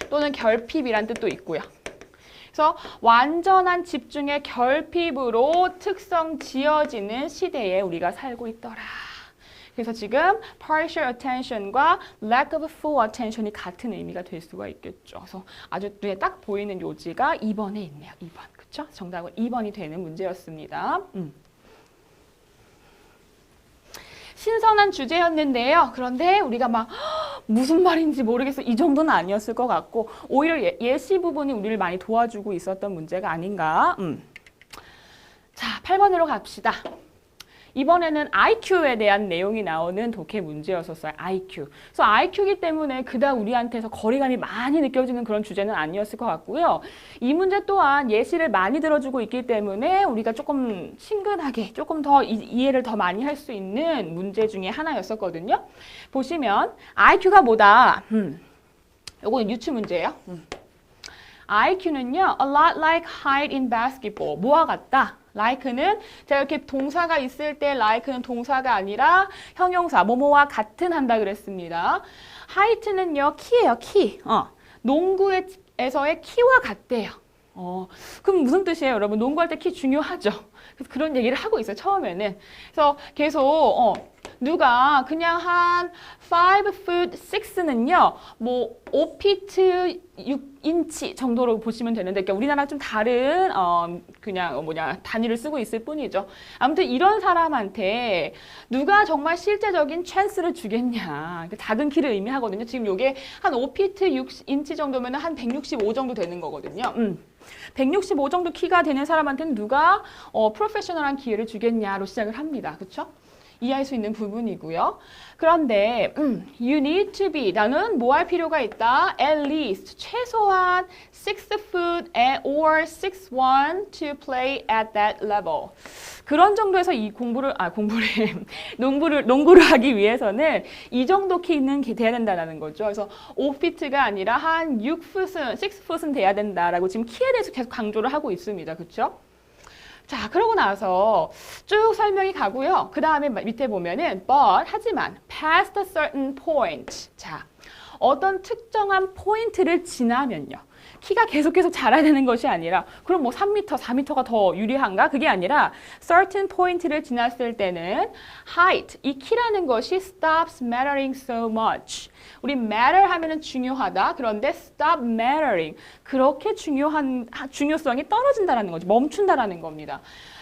또는 결핍이란 뜻도 있고요. 그래서 완전한 집중의 결핍으로 특성 지어지는 시대에 우리가 살고 있더라. 그래서 지금 partial attention과 lack of full attention이 같은 의미가 될 수가 있겠죠. 그래서 아주 눈에 딱 보이는 요지가 2번에 있네요. 2번. 그렇죠? 정답은 2번이 되는 문제였습니다. 신선한 주제였는데요. 그런데 우리가 막 무슨 말인지 모르겠어. 이 정도는 아니었을 것 같고 오히려 예시 부분이 우리를 많이 도와주고 있었던 문제가 아닌가. 자, 8번으로 갑시다. 이번에는 IQ에 대한 내용이 나오는 독해 문제였었어요. IQ. 그래서 IQ이기 때문에 그닥 우리한테서 거리감이 많이 느껴지는 그런 주제는 아니었을 것 같고요. 이 문제 또한 예시를 많이 들어주고 있기 때문에 우리가 조금 친근하게 조금 더 이해를 더 많이 할 수 있는 문제 중에 하나였었거든요. 보시면 IQ가 뭐다? 요거는 유추 문제예요. IQ는요, a lot like height in basketball. 뭐와 같다? like는 제가 이렇게 동사가 있을 때 like는 동사가 아니라 형용사 뭐뭐와 같은 한다 그랬습니다. height는요 키예요. 키. 농구에서의 키와 같대요. 그럼 무슨 뜻이에요, 여러분? 농구할 때 키 중요하죠. 그래서 그런 얘기를 하고 있어요, 처음에는. 그래서 계속 누가 그냥 한 5 foot 6는요, 뭐 5피트 6인치 정도로 보시면 되는데, 그러니까 우리나라 좀 다른 그냥 단위를 쓰고 있을 뿐이죠. 아무튼 이런 사람한테 누가 정말 실제적인 찬스를 주겠냐. 작은 키를 의미하거든요. 지금 이게 한 5피트 6인치 정도면 한 165 정도 되는 거거든요. 165 정도 키가 되는 사람한테는 누가 프로페셔널한 기회를 주겠냐로 시작을 합니다. 그렇죠? 이해할 수 있는 부분이고요. 그런데 you need to be, 나는 뭐 할 필요가 있다? At least, 최소한 6 foot or 6'1 to play at that level. 그런 정도에서 이 농구를 하기 위해서는 이 정도 키는 돼야 된다는 거죠. 그래서 5피트가 아니라 한 6풋은 돼야 된다라고 지금 키에 대해서 계속 강조를 하고 있습니다. 그렇죠? 자, 그러고 나서 쭉 설명이 가고요. 그 다음에 밑에 보면은 but, 하지만 past a certain point. 자, 어떤 특정한 포인트를 지나면요. 키가 계속 자라야 되는 것이 아니라 그럼 뭐 3m, 4m가 더 유리한가? 그게 아니라 certain point를 지났을 때는 height, 이 키라는 것이 stops mattering so much. 우리 matter 하면은 중요하다. 그런데 stop mattering, 그렇게 중요성이 떨어진다라는 거죠. 멈춘다라는 겁니다.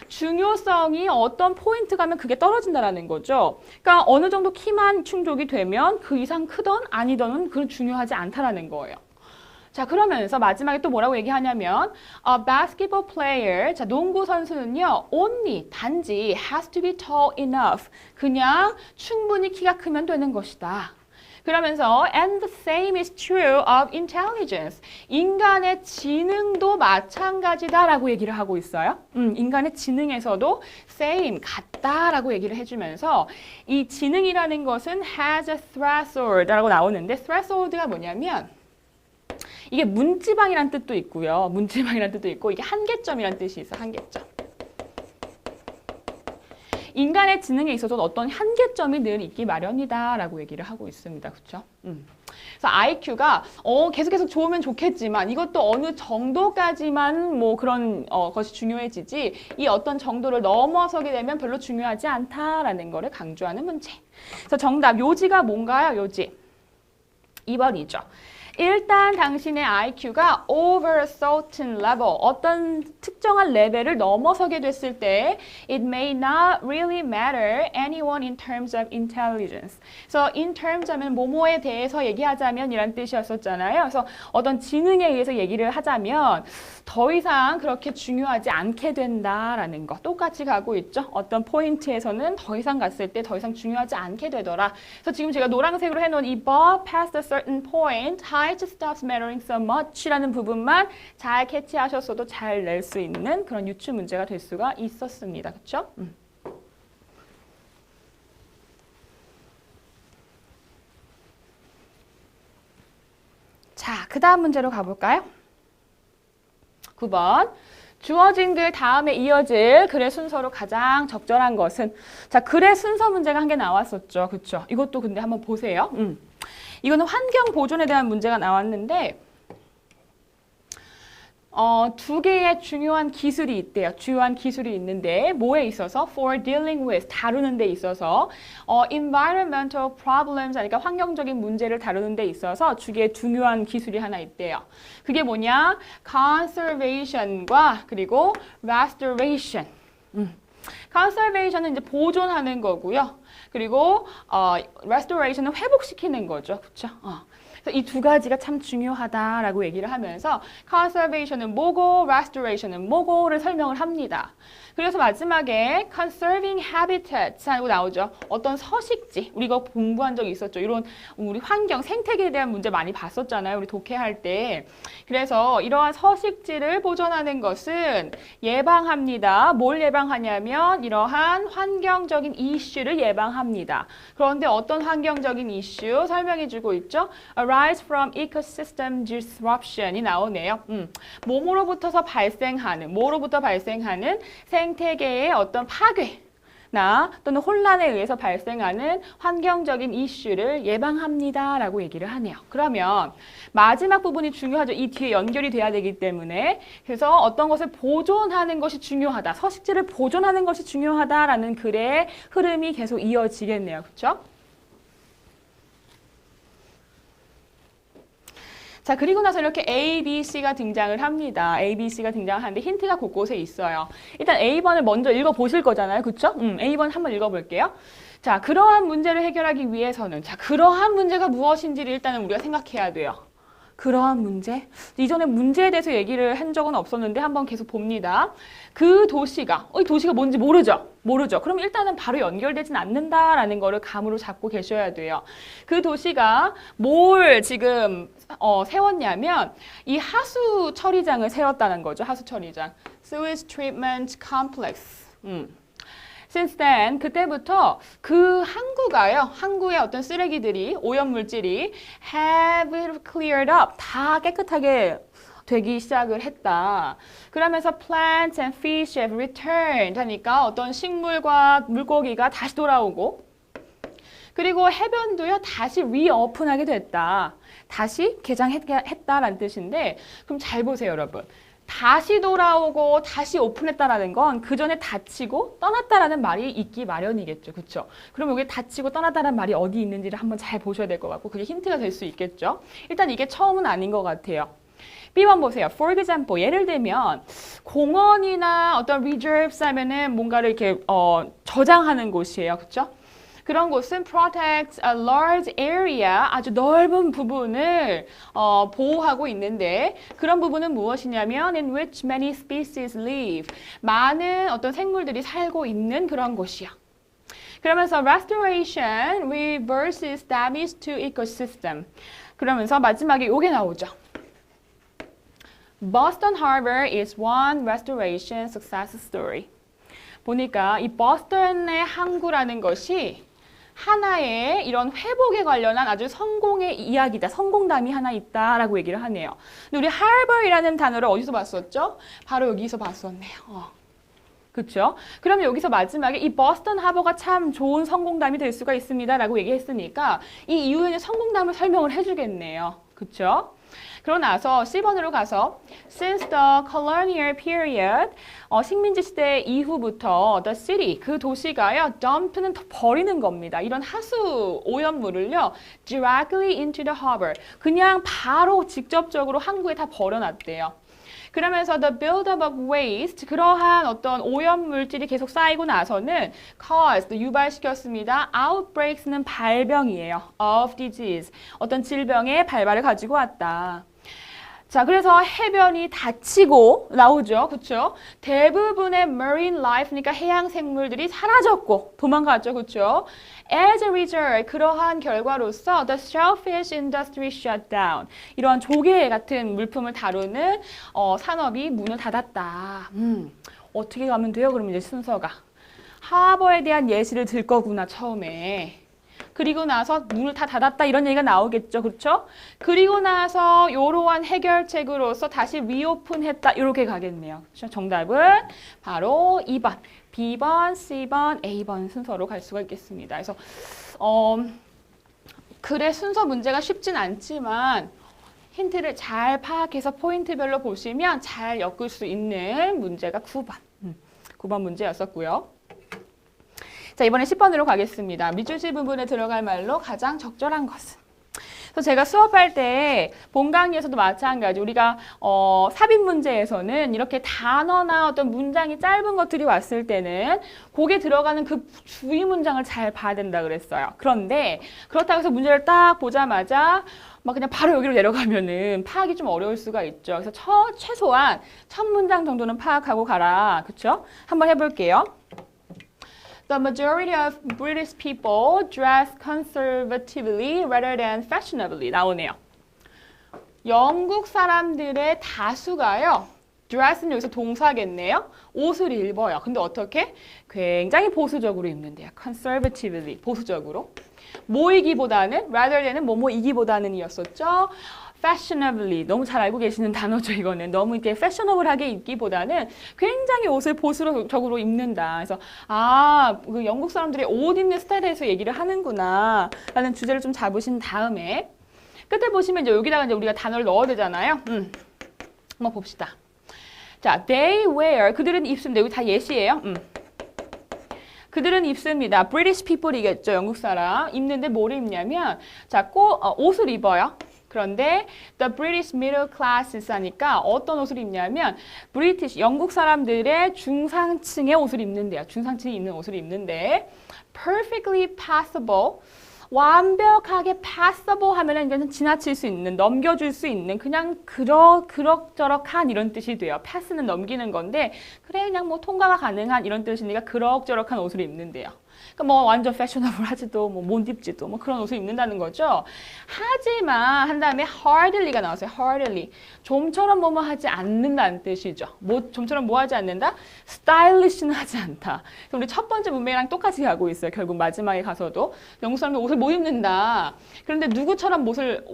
중요성이 어떤 포인트 가면 그게 떨어진다라는 거죠. 그러니까 어느 정도 키만 충족이 되면 그 이상 크던 아니던은 그건 중요하지 않다라는 거예요. 자, 그러면서 마지막에 또 뭐라고 얘기하냐면 a basketball player, 자, 농구 선수는요, only, 단지 has to be tall enough, 그냥 충분히 키가 크면 되는 것이다. 그러면서 and the same is true of intelligence, 인간의 지능도 마찬가지다라고 얘기를 하고 있어요. 인간의 지능에서도 same, 같다라고 얘기를 해주면서 이 지능이라는 것은 has a threshold라고 나오는데 threshold가 뭐냐면 이게 문지방이란 뜻도 있고요. 문지방이란 뜻도 있고 이게 한계점이란 뜻이 있어. 한계점. 인간의 지능에 있어서 어떤 한계점이 늘 있기 마련이다라고 얘기를 하고 있습니다. 그렇죠? 그래서 IQ가 계속 좋으면 좋겠지만 이것도 어느 정도까지만 뭐 그런 것이 중요해지지 이 어떤 정도를 넘어서게 되면 별로 중요하지 않다라는 거를 강조하는 문제. 그래서 정답 요지가 뭔가요? 요지 2번이죠. 일단 당신의 IQ가 over a certain level, 어떤 특정한 레벨을 넘어서게 됐을 때 it may not really matter anyone in terms of intelligence. 그래서 in terms 하면 뭐뭐에 대해서 얘기하자면 이란 뜻이었었잖아요. 그래서 어떤 지능에 의해서 얘기를 하자면 더 이상 그렇게 중요하지 않게 된다라는 거. 똑같이 가고 있죠. 어떤 포인트에서는 더 이상 갔을 때 더 이상 중요하지 않게 되더라. 그래서 지금 제가 노란색으로 해놓은 이 but past a certain point, height stops mattering so much 라는 부분만 잘 캐치하셨어도 잘 낼 수 있는 그런 유추 문제가 될 수가 있었습니다. 그렇죠? 자, 그 다음 문제로 가볼까요? 9번. 주어진 글 다음에 이어질 글의 순서로 가장 적절한 것은, 자, 글의 순서 문제가 한 개 나왔었죠. 그렇죠? 이것도 근데 한번 보세요. 이거는 환경 보존에 대한 문제가 나왔는데 두 개의 중요한 기술이 있대요. 주요한 기술이 있는데 뭐에 있어서? For dealing with, 다루는 데 있어서 environmental problems, 그러니까 환경적인 문제를 다루는 데 있어서 두 개의 중요한 기술이 하나 있대요. 그게 뭐냐? conservation과 그리고 restoration. conservation은 이제 보존하는 거고요. 그리고 restoration은 회복시키는 거죠. 그렇죠? 그래서 이 두 가지가 참 중요하다라고 얘기를 하면서 conservation은 뭐고 restoration은 뭐고를 설명을 합니다. 그래서 마지막에 conserving habitats 하고 나오죠. 어떤 서식지, 우리 이거 공부한 적이 있었죠. 이런 우리 환경, 생태계에 대한 문제 많이 봤었잖아요. 우리 독해할 때. 그래서 이러한 서식지를 보존하는 것은 예방합니다. 뭘 예방하냐면 이러한 환경적인 이슈를 예방합니다. 그런데 어떤 환경적인 이슈 설명해주고 있죠. Arise from ecosystem disruption이 나오네요. 뭐로부터 발생하는 생태계의 어떤 파괴, 또는 혼란에 의해서 발생하는 환경적인 이슈를 예방합니다 라고 얘기를 하네요. 그러면 마지막 부분이 중요하죠. 이 뒤에 연결이 돼야 되기 때문에. 그래서 어떤 것을 보존하는 것이 중요하다. 서식지를 보존하는 것이 중요하다라는 글의 흐름이 계속 이어지겠네요. 그렇죠? 자, 그리고 나서 이렇게 A, B, C가 등장을 합니다. A, B, C가 등장하는데 힌트가 곳곳에 있어요. 일단 A번을 먼저 읽어보실 거잖아요. 그쵸? A번 한번 읽어볼게요. 자, 그러한 문제를 해결하기 위해서는, 자, 그러한 문제가 무엇인지를 일단은 우리가 생각해야 돼요. 그러한 문제? 이전에 문제에 대해서 얘기를 한 적은 없었는데 한번 계속 봅니다. 그 도시가, 이 도시가 뭔지 모르죠? 모르죠. 그럼 일단은 바로 연결되진 않는다라는 거를 감으로 잡고 계셔야 돼요. 그 도시가 뭘 지금 세웠냐면 이 하수 처리장을 세웠다는 거죠. 하수 처리장. Sewage Treatment Complex. Since then, 그때부터 그 항구가요. 항구의 어떤 쓰레기들이, 오염물질이 have cleared up. 다 깨끗하게 되기 시작을 했다. 그러면서 plants and fish have returned 하니까 어떤 식물과 물고기가 다시 돌아오고 그리고 해변도요. 다시 reopen하게 됐다. 다시 개장했다라는 뜻인데 그럼 잘 보세요, 여러분. 다시 돌아오고 다시 오픈했다라는 건 그 전에 닫히고 떠났다라는 말이 있기 마련이겠죠. 그렇죠? 그럼 여기 닫히고 떠났다라는 말이 어디 있는지를 한번 잘 보셔야 될 것 같고 그게 힌트가 될 수 있겠죠. 일단 이게 처음은 아닌 것 같아요. B번 보세요. For example, 예를 들면 공원이나 어떤 reserves 하면은 뭔가를 이렇게 저장하는 곳이에요. 그렇죠? 그런 곳은 protects a large area, 아주 넓은 부분을 보호하고 있는데 그런 부분은 무엇이냐면 in which many species live. 많은 어떤 생물들이 살고 있는 그런 곳이야. 그러면서 restoration reverses damage to ecosystem. 그러면서 마지막에 요게 나오죠. Boston Harbor is one restoration success story. 보니까 이 버스턴의 항구라는 것이 하나의 이런 회복에 관련한 아주 성공의 이야기다. 성공담이 하나 있다라고 얘기를 하네요. 근데 우리 harbor이라는 단어를 어디서 봤었죠? 바로 여기서 봤었네요. 그렇죠? 그럼 여기서 마지막에 이 버스턴 하버가 참 좋은 성공담이 될 수가 있습니다라고 얘기했으니까 이 이후에는 성공담을 설명을 해주겠네요. 그렇죠? 그러고 나서 C번으로 가서 Since the colonial period, 식민지 시대 이후부터 the city, 그 도시가요, dump는 버리는 겁니다. 이런 하수 오염물을요, directly into the harbor, 그냥 바로 직접적으로 항구에 다 버려놨대요. 그러면서 the buildup of waste, 그러한 어떤 오염물질이 계속 쌓이고 나서는 caused, 유발시켰습니다. outbreaks는 발병이에요. of disease, 어떤 질병의 발발을 가지고 왔다. 자, 그래서 해변이 닫히고 나오죠. 그렇죠? 대부분의 marine life, 그러니까 해양 생물들이 사라졌고 도망갔죠. 그렇죠? As a result, 그러한 결과로서 the shellfish industry shut down. 이러한 조개 같은 물품을 다루는 산업이 문을 닫았다. 어떻게 가면 돼요? 그러면 이제 순서가. 하버에 대한 예시를 들 거구나, 처음에. 그리고 나서 문을 다 닫았다 이런 얘기가 나오겠죠. 그렇죠? 그리고 나서 이러한 해결책으로서 다시 리오픈했다 이렇게 가겠네요. 그렇죠? 정답은 바로 2번. B번, C번, A번 순서로 갈 수가 있겠습니다. 그래서 글의 순서 문제가 쉽진 않지만 힌트를 잘 파악해서 포인트별로 보시면 잘 엮을 수 있는 문제가 9번. 9번 문제였었고요. 자, 이번에 10번으로 가겠습니다. 밑줄치 부분에 들어갈 말로 가장 적절한 것은? 그래서 제가 수업할 때 본 강의에서도 마찬가지 우리가 삽입 문제에서는 이렇게 단어나 어떤 문장이 짧은 것들이 왔을 때는 거기에 들어가는 그 주의 문장을 잘 봐야 된다 그랬어요. 그런데 그렇다고 해서 문제를 딱 보자마자 막 그냥 바로 여기로 내려가면은 파악이 좀 어려울 수가 있죠. 그래서 최소한 첫 문장 정도는 파악하고 가라. 그렇죠? 한번 해볼게요. The majority of British people dress conservatively rather than fashionably. 나오네요. 영국 사람들의 다수가요. dress는 여기서 동사겠네요. 옷을 입어요. 근데 어떻게? 굉장히 보수적으로 입는데요. conservatively, 보수적으로. 뭐이기보다는, rather than은 뭐뭐이기보다는 이었었죠. fashionably 너무 잘 알고 계시는 단어죠. 이거는 너무 이렇게 fashionable하게 입기보다는 굉장히 옷을 보수적으로 입는다. 그래서 그 영국 사람들이 옷 입는 스타일에 대해서 얘기를 하는구나 라는 주제를 좀 잡으신 다음에 끝에 보시면 이제 여기다가 이제 우리가 단어를 넣어야 되잖아요. 한번 봅시다. 자, they wear 그들은 입습니다. 여기 다 예시예요. 그들은 입습니다. British people이겠죠. 영국 사람. 입는데 뭐를 입냐면 자, 옷을 입어요. 그런데 the British middle classes 하니까 어떤 옷을 입냐면 British 영국 사람들의 중상층의 옷을 입는데요. 중상층이 입는 옷을 입는데 perfectly passable 완벽하게 passable 하면은 이거는 지나칠 수 있는, 넘겨줄 수 있는 그냥 그럭저럭한 이런 뜻이 돼요. pass는 넘기는 건데 그래 그냥 뭐 통과가 가능한 이런 뜻이니까 그럭저럭한 옷을 입는데요. 그러니까 뭐 완전 패셔너블 하지도 못 입지도 뭐 그런 옷을 입는다는 거죠. 하지만 한 다음에 hardly가 나왔어요. hardly. 좀처럼 뭐뭐 하지 않는다는 뜻이죠. 좀처럼 뭐 하지 않는다? stylish는 하지 않다. 그래서 우리 첫 번째 문맥이랑 똑같이 가고 있어요. 결국 마지막에 가서도 영국 사람들 옷을 못 입는다. 그런데 누구처럼 옷을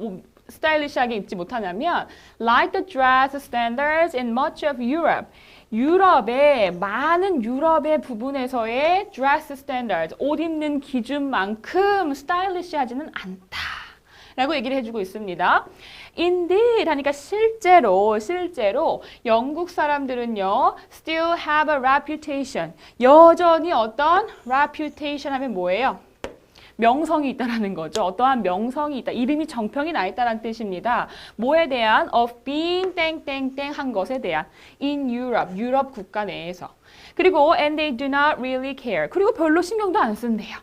스타일리시하게 입지 못하냐면 like the dress standards in much of Europe. 많은 유럽의 부분에서의 dress standards, 옷 입는 기준만큼 스타일리시하지는 않다. 라고 얘기를 해주고 있습니다. Indeed 하니까 실제로 영국 사람들은요 still have a reputation. 여전히 어떤 reputation 하면 뭐예요? 명성이 있다라는 거죠. 어떠한 명성이 있다. 이름이 정평이 나 있다라는 뜻입니다. 뭐에 대한? of being 땡땡땡 한 것에 대한. in Europe, 유럽 국가 내에서. 그리고 and they do not really care. 그리고 별로 신경도 안 쓴대요.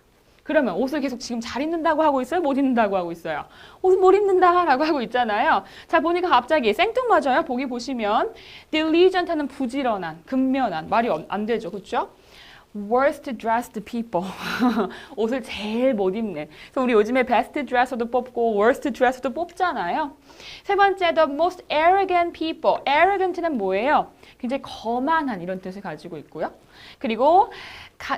그러면 옷을 계속 지금 잘 입는다고 하고 있어요? 못 입는다고 하고 있어요? 옷을 못 입는다라고 하고 있잖아요. 자, 보니까 갑자기 생뚱맞아요. 보기 보시면 diligent는 부지런한, 근면한. 말이 안 되죠. 그렇죠? worst dressed people. 옷을 제일 못 입는. 그래서 우리 요즘에 best dresser도 뽑고 worst dresser도 뽑잖아요. 세 번째, the most arrogant people. arrogant는 뭐예요? 굉장히 거만한 이런 뜻을 가지고 있고요. 그리고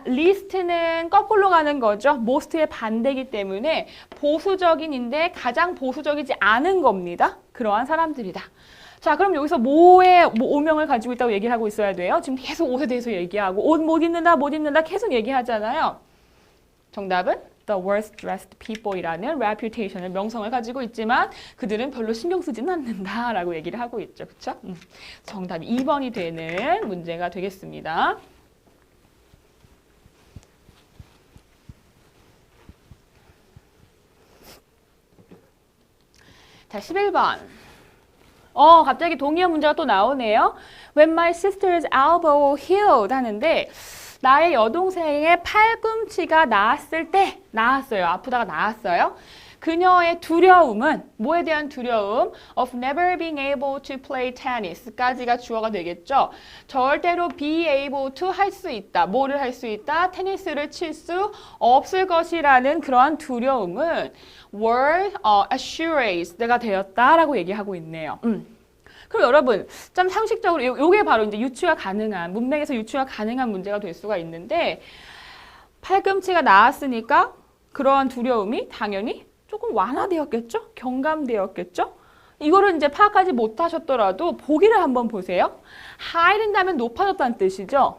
least는 거꾸로 가는 거죠. most의 반대이기 때문에 보수적인인데 가장 보수적이지 않은 겁니다. 그러한 사람들이다. 자, 그럼 여기서 뭐의 오명을 가지고 있다고 얘기를 하고 있어야 돼요? 지금 계속 옷에 대해서 얘기하고 옷 못 입는다 계속 얘기하잖아요. 정답은 the worst dressed people이라는 reputation을 명성을 가지고 있지만 그들은 별로 신경 쓰지는 않는다라고 얘기를 하고 있죠. 그렇죠? 정답이 2번이 되는 문제가 되겠습니다. 자, 11번. 갑자기 동의어 문제가 또 나오네요. When my sister's elbow healed 하는데 나의 여동생의 팔꿈치가 나았어요. 아프다가 나았어요. 그녀의 두려움은 뭐에 대한 두려움? of never being able to play tennis까지가 주어가 되겠죠. 절대로 be able to 할 수 있다. 뭐를 할 수 있다? 테니스를 칠 수 없을 것이라는 그러한 두려움은 were assured가 되었다라고 얘기하고 있네요. 그럼 여러분, 좀 상식적으로 요게 바로 이제 유추가 가능한 문맥에서 유추가 가능한 문제가 될 수가 있는데 팔꿈치가 나았으니까 그러한 두려움이 당연히 조금 완화되었겠죠? 경감되었겠죠? 이거를 이제 파악하지 못하셨더라도 보기를 한번 보세요. high는다면 높아졌다는 뜻이죠?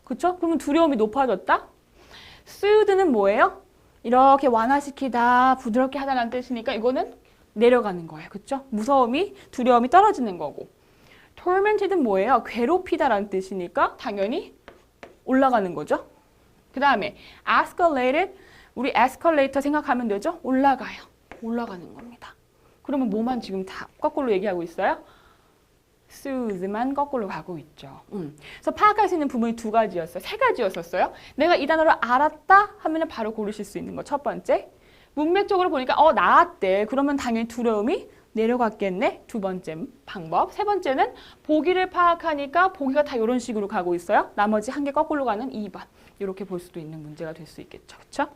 그렇죠? 그러면 두려움이 높아졌다? soothe는 뭐예요? 이렇게 완화시키다, 부드럽게 하다라는 뜻이니까 이거는 내려가는 거예요. 그렇죠? 무서움이, 두려움이 떨어지는 거고. tormented는 뭐예요? 괴롭히다라는 뜻이니까 당연히 올라가는 거죠. 그 다음에 escalated, 우리 에스컬레이터 생각하면 되죠? 올라가요. 올라가는 겁니다. 그러면 뭐만 지금 다 거꾸로 얘기하고 있어요? sooth만 거꾸로 가고 있죠. 그래서 파악할 수 있는 부분이 두 가지였어요. 세 가지였었어요. 내가 이 단어를 알았다 하면 바로 고르실 수 있는 거. 첫 번째, 문맥적으로 보니까 나았대. 그러면 당연히 두려움이 내려갔겠네. 두 번째 방법. 세 번째는 보기를 파악하니까 보기가 다 이런 식으로 가고 있어요. 나머지 한 개 거꾸로 가는 2번. 이렇게 볼 수도 있는 문제가 될 수 있겠죠. 그렇죠?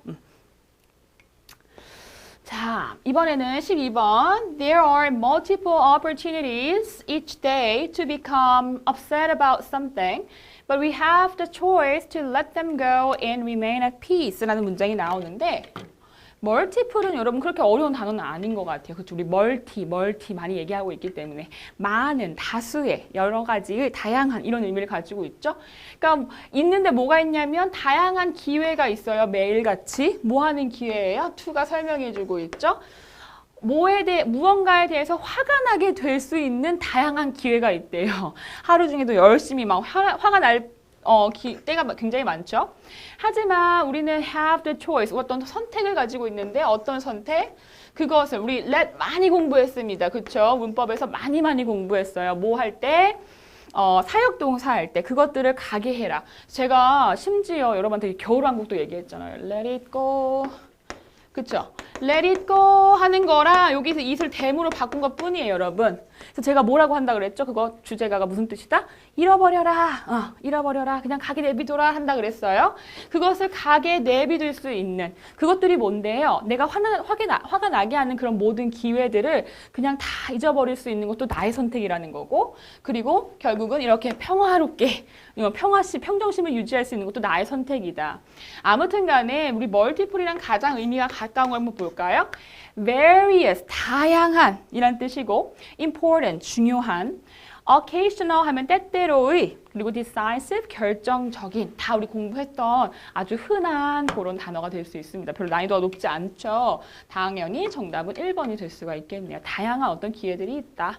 자, 이번에는 12번. There are multiple opportunities each day to become upset about something, but we have the choice to let them go and remain at peace 라는 문장이 나오는데 멀티플은 여러분 그렇게 어려운 단어는 아닌 것 같아요. 그렇죠? 우리 멀티 많이 얘기하고 있기 때문에 많은, 다수의, 여러 가지의 다양한 이런 의미를 가지고 있죠. 그러니까 있는데 뭐가 있냐면 다양한 기회가 있어요. 매일같이. 뭐 하는 기회예요? to가 설명해주고 있죠. 무언가에 대해서 화가 나게 될 수 있는 다양한 기회가 있대요. 하루 중에도 열심히 막 화가 날 때가 굉장히 많죠. 하지만 우리는 have the choice, 어떤 선택을 가지고 있는데 어떤 선택? 그것을 우리 let 많이 공부했습니다. 그렇죠? 문법에서 많이 공부했어요. 뭐 할 때? 사역동사 할 때 그것들을 가게 해라. 제가 심지어 여러분한테 겨울왕국도 얘기했잖아요. Let it go. 그쵸? Let it go 하는 거랑 여기서 it을 대무로 바꾼 것 뿐이에요, 여러분. 그래서 제가 뭐라고 한다 그랬죠? 그거 주제가가 무슨 뜻이다? 잃어버려라. 잃어버려라. 그냥 가게 내비둬라 한다 그랬어요. 그것을 가게 내비둘 수 있는 그것들이 뭔데요? 내가 화가 나게 하는 그런 모든 기회들을 그냥 다 잊어버릴 수 있는 것도 나의 선택이라는 거고, 그리고 결국은 이렇게 평화롭게 평정심을 유지할 수 있는 것도 나의 선택이다. 아무튼 간에 우리 멀티플이랑 가장 의미가 가까운 걸 한번 볼까요? various, 다양한 이란 뜻이고, important, 중요한, occasional 하면 때때로의, 그리고 decisive, 결정적인, 다 우리 공부했던 아주 흔한 그런 단어가 될 수 있습니다. 별로 난이도가 높지 않죠. 당연히 정답은 1번이 될 수가 있겠네요. 다양한 어떤 기회들이 있다.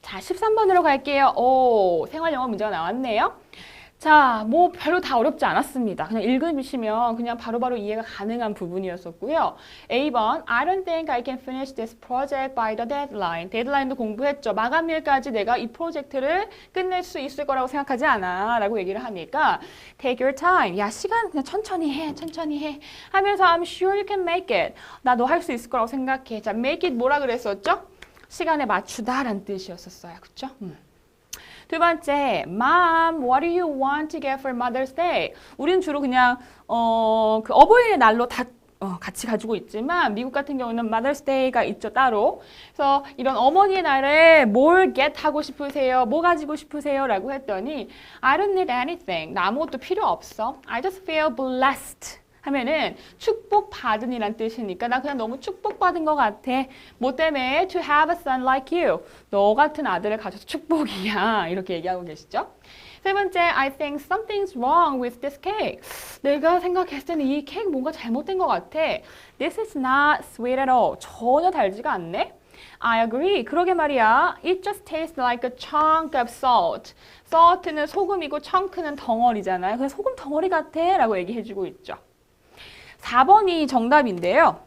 자, 13번으로 갈게요. 오, 생활영어 문제가 나왔네요. 자, 뭐 별로 다 어렵지 않았습니다. 그냥 읽으시면 그냥 바로바로 이해가 가능한 부분이었었고요. A번, I don't think I can finish this project by the deadline. 데드라인도 공부했죠. 마감일까지 내가 이 프로젝트를 끝낼 수 있을 거라고 생각하지 않아. 라고 얘기를 하니까 take your time. 야, 시간 그냥 천천히 해. 하면서 I'm sure you can make it. 나 너 할 수 있을 거라고 생각해. 자, make it 뭐라 그랬었죠? 시간에 맞추다라는 뜻이었었어요. 그쵸? 두 번째, Mom, what do you want to get for Mother's Day? 우리는 주로 그냥 그 어버이의 날로 다 같이 가지고 있지만 미국 같은 경우는 Mother's Day가 있죠, 따로. 그래서 이런 어머니의 날에 뭘 get 하고 싶으세요? 뭐 가지고 싶으세요? 라고 했더니 I don't need anything. 나 아무것도 필요 없어. I just feel blessed. 하면은 축복받은이란 뜻이니까 나 그냥 너무 축복받은 것 같아. 뭐 때문에? To have a son like you. 너 같은 아들을 가져서 축복이야. 이렇게 얘기하고 계시죠? 세 번째, I think something's wrong with this cake. 내가 생각했을 때는 이 케이크 뭔가 잘못된 것 같아. This is not sweet at all. 전혀 달지가 않네. I agree. 그러게 말이야. It just tastes like a chunk of salt. salt는 소금이고 chunk는 덩어리잖아요. 그래서 소금 덩어리 같아. 라고 얘기해주고 있죠. 4번이 정답인데요.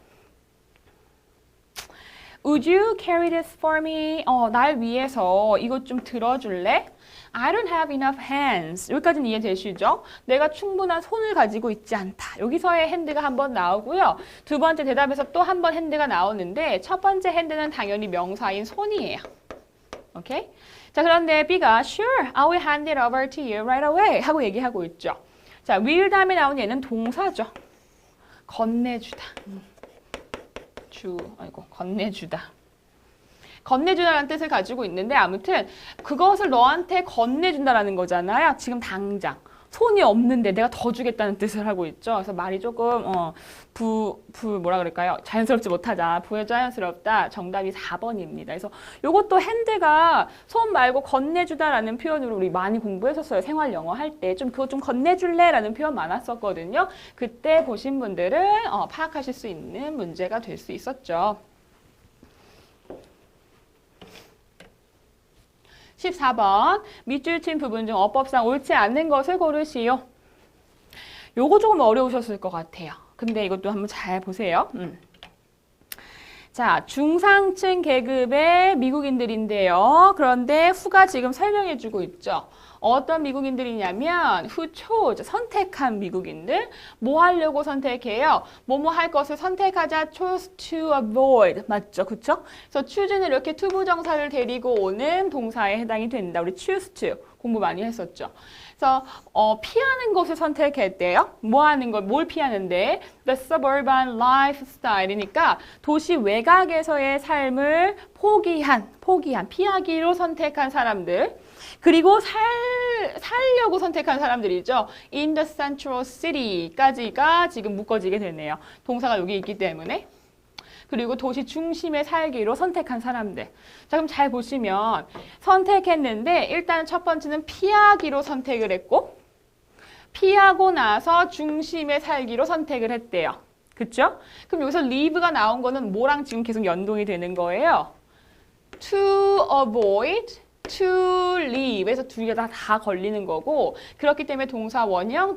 Would you carry this for me? 날 위해서 이것 좀 들어줄래? I don't have enough hands. 여기까지는 이해되시죠? 내가 충분한 손을 가지고 있지 않다. 여기서의 핸드가 한번 나오고요. 두 번째 대답에서 또 한 번 핸드가 나오는데 첫 번째 핸드는 당연히 명사인 손이에요. 오케이? 자, 그런데 B가 Sure, I will hand it over to you right away 하고 얘기하고 있죠. 자, will 다음에 나온 얘는 동사죠. 건네주다. 건네주다. 건네주다라는 뜻을 가지고 있는데 아무튼 그것을 너한테 건네준다라는 거잖아요. 지금 당장. 손이 없는데 내가 더 주겠다는 뜻을 하고 있죠. 그래서 말이 조금 뭐라 그럴까요? 자연스럽지 못하다. 부자연스럽다. 정답이 4번입니다. 그래서 이것도 핸드가 손 말고 건네주다라는 표현으로 우리 많이 공부했었어요. 생활 영어 할 때. 좀 그거 좀 건네줄래라는 표현 많았었거든요. 그때 보신 분들은 파악하실 수 있는 문제가 될 수 있었죠. 14번, 밑줄 친 부분 중 어법상 옳지 않는 것을 고르시오. 요거 조금 어려우셨을 것 같아요. 근데 이것도 한번 잘 보세요. 자, 중상층 계급의 미국인들인데요. 그런데 후가 지금 설명해주고 있죠. 어떤 미국인들이냐면 who chose, 선택한 미국인들. 뭐 하려고 선택해요? 뭐뭐 할 것을 선택하자 chose to avoid. 맞죠? 그쵸? 그래서 choose는 이렇게 투부정사를 데리고 오는 동사에 해당이 된다. 우리 choose to 공부 많이 했었죠. 그래서 피하는 것을 선택했대요. 뭐 하는 걸, 뭘 피하는데? the suburban lifestyle이니까 도시 외곽에서의 삶을 피하기로 선택한 사람들. 그리고 살려고 선택한 사람들이죠. In the central city까지가 지금 묶어지게 되네요. 동사가 여기 있기 때문에. 그리고 도시 중심에 살기로 선택한 사람들. 자, 그럼 잘 보시면 선택했는데 일단 첫 번째는 피하기로 선택을 했고 피하고 나서 중심에 살기로 선택을 했대요. 그쵸? 그럼 여기서 leave가 나온 거는 뭐랑 지금 계속 연동이 되는 거예요? To avoid, to leave 에서 두 개가 다 걸리는 거고 그렇기 때문에 동사 원형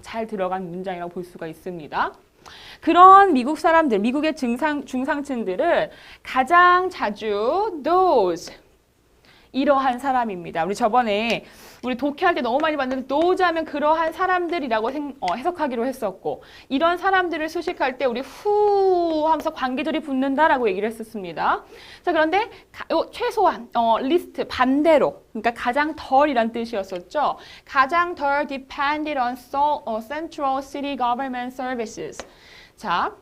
잘 들어간 문장이라고 볼 수가 있습니다. 그런 미국 사람들, 미국의 중상층들은 가장 자주 those 이러한 사람입니다. 우리 저번에 우리 독해할 때 너무 많이 봤는데 those 하면 그러한 사람들이라고 해석하기로 했었고 이런 사람들을 수식할 때 우리 who 하면서 관계절이 붙는다라고 얘기를 했었습니다. 자, 그런데 최소한 리스트 반대로 그러니까 가장 덜이란 뜻이었었죠. 가장 덜 depended on central city government services. 자,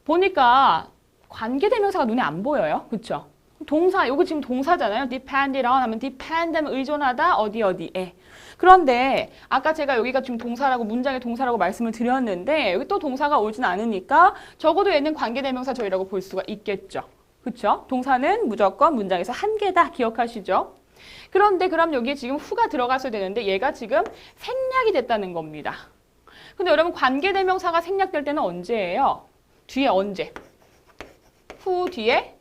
보니까 관계대명사가 눈에 안 보여요. 그렇죠? 동사, 이거 지금 동사잖아요. depended on 하면 depend 하면 의존하다 어디에. 그런데 아까 제가 여기가 지금 동사라고 문장의 동사라고 말씀을 드렸는데 여기 또 동사가 오진 않으니까 적어도 얘는 관계대명사 저희라고 볼 수가 있겠죠. 그렇죠? 동사는 무조건 문장에서 한 개다 기억하시죠? 그런데 그럼 여기에 지금 who가 들어갔어야 되는데 얘가 지금 생략이 됐다는 겁니다. 근데 여러분 관계대명사가 생략될 때는 언제예요? 뒤에 언제? who 뒤에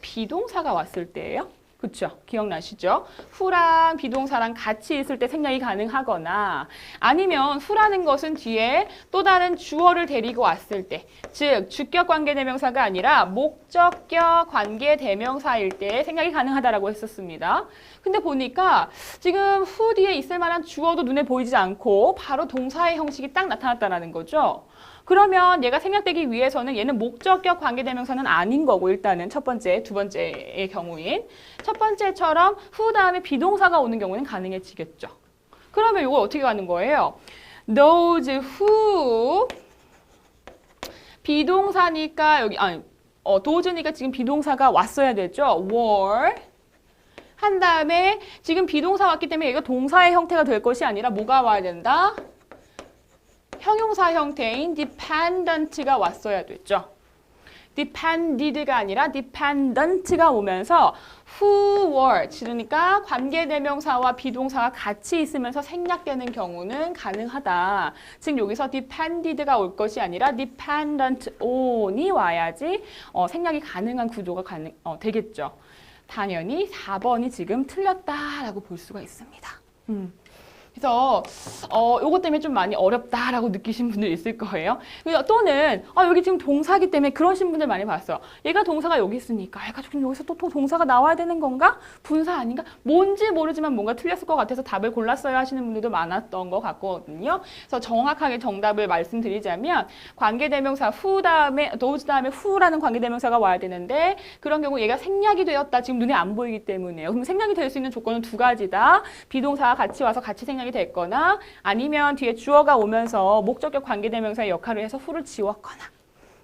비동사가 왔을 때예요. 그렇죠? 기억나시죠? who랑 비동사랑 같이 있을 때 생략이 가능하거나 아니면 who라는 것은 뒤에 또 다른 주어를 데리고 왔을 때 즉 주격 관계대명사가 아니라 목적격 관계대명사일 때 생략이 가능하다라고 했었습니다. 근데 보니까 지금 who 뒤에 있을 만한 주어도 눈에 보이지 않고 바로 동사의 형식이 딱 나타났다는 거죠. 그러면 얘가 생략되기 위해서는 얘는 목적격 관계대명사는 아닌 거고 일단은 첫 번째, 두 번째의 경우인 첫 번째처럼 who 다음에 비동사가 오는 경우는 가능해지겠죠. 그러면 이거 어떻게 가는 거예요? Those who 비동사니까 여기 those니까 지금 비동사가 왔어야 되죠. were 한 다음에 지금 비동사 왔기 때문에 얘가 동사의 형태가 될 것이 아니라 뭐가 와야 된다? 형용사 형태인 dependent가 왔어야 됐죠. depended가 아니라 dependent가 오면서 who were, 그러니까 관계대명사와 비동사가 같이 있으면서 생략되는 경우는 가능하다. 즉 여기서 depended가 올 것이 아니라 dependent on이 와야지 생략이 가능한 구조가 되겠죠. 당연히 4번이 지금 틀렸다라고 볼 수가 있습니다. 그래서 요것 때문에 좀 많이 어렵다라고 느끼신 분들 있을 거예요. 또는 여기 지금 동사기 때문에 그러신 분들 많이 봤어요. 얘가 동사가 여기 있으니까 얘가 지금 여기서 또 동사가 나와야 되는 건가? 분사 아닌가? 뭔지 모르지만 뭔가 틀렸을 것 같아서 답을 골랐어야 하시는 분들도 많았던 것 같거든요. 그래서 정확하게 정답을 말씀드리자면 관계대명사 who 다음에 those 다음에 who라는 관계대명사가 와야 되는데 그런 경우 얘가 생략이 되었다. 지금 눈에 안 보이기 때문에요. 그럼 생략이 될 수 있는 조건은 두 가지다. 비동사가 같이 와서 같이 생략이 됐거나 아니면 뒤에 주어가 오면서 목적격 관계대명사의 역할을 해서 who를 지웠거나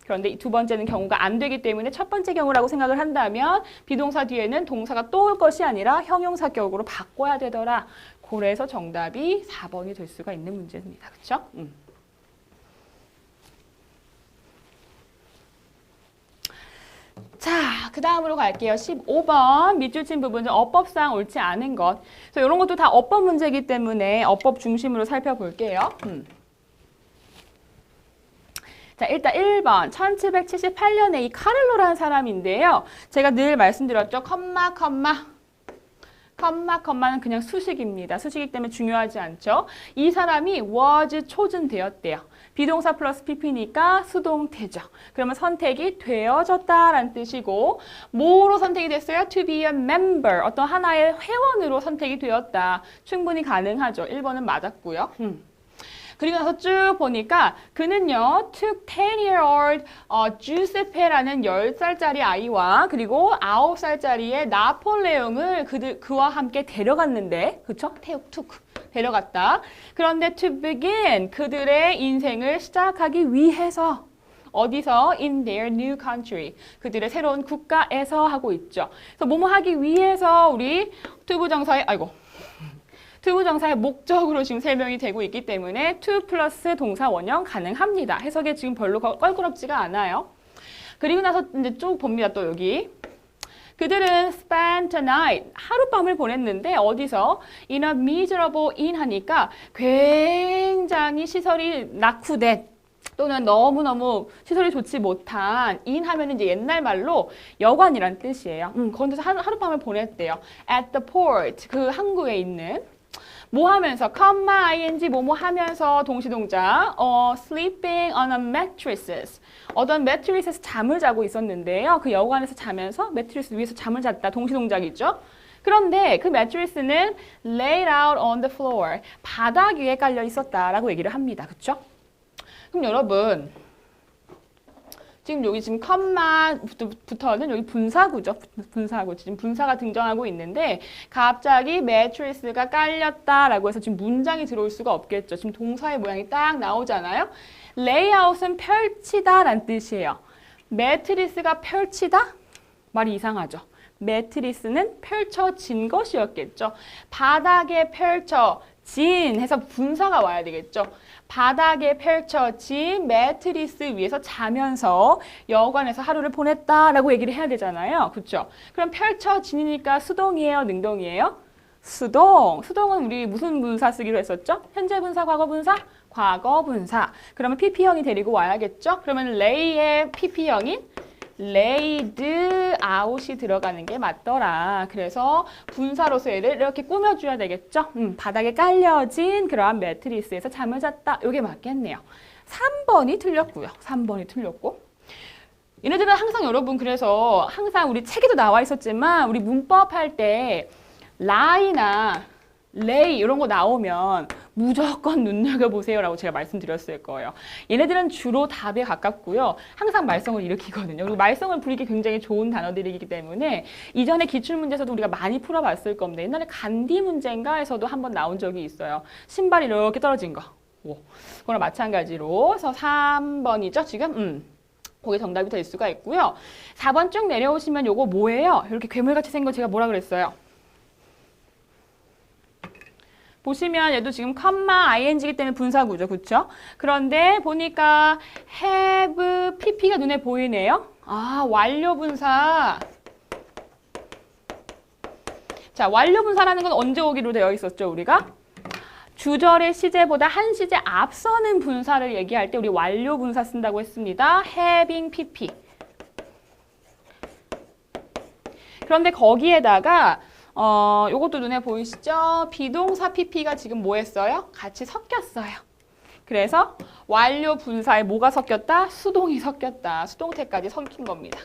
그런데 이 두 번째는 경우가 안 되기 때문에 첫 번째 경우라고 생각을 한다면 비동사 뒤에는 동사가 또 올 것이 아니라 형용사격으로 바꿔야 되더라. 그래서 정답이 4번이 될 수가 있는 문제입니다. 그렇죠? 자, 그 다음으로 갈게요. 15번 밑줄 친 부분은 어법상 옳지 않은 것. 그래서 이런 것도 다 어법 문제이기 때문에 어법 중심으로 살펴볼게요. 자, 일단 1번 1778년에 이 카를로라는 사람인데요. 제가 늘 말씀드렸죠. 컴마는 그냥 수식입니다. 수식이기 때문에 중요하지 않죠. 이 사람이 was chosen 되었대요. 비동사 플러스 pp니까 수동태죠. 그러면 선택이 되어졌다라는 뜻이고 뭐로 선택이 됐어요? To be a member. 어떤 하나의 회원으로 선택이 되었다. 충분히 가능하죠. 1번은 맞았고요. 그리고 나서 쭉 보니까 그는요, took 10-year-old 주세페라는 10살짜리 아이와 그리고 9살짜리의 나폴레옹을 그와 함께 데려갔는데, 그쵸? took 데려갔다. 그런데 to begin, 그들의 인생을 시작하기 위해서 어디서? In their new country. 그들의 새로운 국가에서 하고 있죠. 그래서 뭐뭐 하기 위해서 우리 투부정사의 목적으로 지금 설명이 되고 있기 때문에 to 플러스 동사 원형 가능합니다. 해석에 지금 별로 껄끄럽지가 않아요. 그리고 나서 이제 쭉 봅니다. 또 여기. 그들은 spent a night, 하룻밤을 보냈는데 어디서? In a miserable inn 하니까 굉장히 시설이 낙후된 또는 너무너무 시설이 좋지 못한 인 하면 이제 옛날 말로 여관이란 뜻이에요. 거기서 하룻밤을 보냈대요. At the port, 그 항구에 있는. 뭐 하면서? comma, ing, 뭐뭐 하면서 동시동작. sleeping on a mattresses. 어떤 매트리스에서 잠을 자고 있었는데요. 그 여관에서 자면서 매트리스 위에서 잠을 잤다. 동시동작이죠. 그런데 그 매트리스는 laid out on the floor. 바닥 위에 깔려 있었다라고 얘기를 합니다. 그쵸? 그럼 여러분, 지금 여기 지금 컴마부터는 여기 분사구죠. 분사구. 지금 분사가 등장하고 있는데 갑자기 매트리스가 깔렸다라고 해서 지금 문장이 들어올 수가 없겠죠. 지금 동사의 모양이 딱 나오잖아요. 레이아웃은 펼치다란 뜻이에요. 매트리스가 펼치다? 말이 이상하죠. 매트리스는 펼쳐진 것이었겠죠. 바닥에 펼쳐진 해서 분사가 와야 되겠죠. 바닥에 펼쳐진 매트리스 위에서 자면서 여관에서 하루를 보냈다라고 얘기를 해야 되잖아요. 그렇죠? 그럼 펼쳐진이니까 수동이에요? 능동이에요? 수동. 수동은 우리 무슨 분사 쓰기로 했었죠? 현재 분사, 과거 분사? 과거 분사. 그러면 PP형이 데리고 와야겠죠? 그러면 lay의 PP형인 laid out이 들어가는 게 맞더라. 그래서 분사로서 얘를 이렇게 꾸며줘야 되겠죠? 바닥에 깔려진 그러한 매트리스에서 잠을 잤다. 이게 맞겠네요. 3번이 틀렸고요. 3번이 틀렸고. 얘네들은 항상 여러분 그래서 항상 우리 책에도 나와 있었지만 우리 문법 할 때 lie나 lay 이런 거 나오면 무조건 눈여겨보세요라고 제가 말씀드렸을 거예요. 얘네들은 주로 답에 가깝고요. 항상 말썽을 일으키거든요. 그리고 말썽을 부리기 굉장히 좋은 단어들이기 때문에 이전에 기출문제에서도 우리가 많이 풀어봤을 겁니다. 옛날에 간디 문제인가에서도 한번 나온 적이 있어요. 신발이 이렇게 떨어진 거. 그거랑 마찬가지로. 그래서 3번이죠, 지금? 거기 정답이 될 수가 있고요. 4번 쭉 내려오시면 요거 뭐예요? 이렇게 괴물같이 생긴 거 제가 뭐라 그랬어요? 보시면 얘도 지금 컴마 ing이기 때문에 분사구죠. 그렇죠? 그런데 보니까 have, pp가 눈에 보이네요. 아, 완료 분사. 자, 완료 분사라는 건 언제 오기로 되어 있었죠, 우리가? 주절의 시제보다 한 시제 앞서는 분사를 얘기할 때 우리 완료 분사 쓴다고 했습니다. having pp. 그런데 거기에다가 요것도 눈에 보이시죠? 비동사 pp가 지금 뭐 했어요? 같이 섞였어요. 그래서 완료 분사에 뭐가 섞였다? 수동이 섞였다. 수동태까지 섞인 겁니다.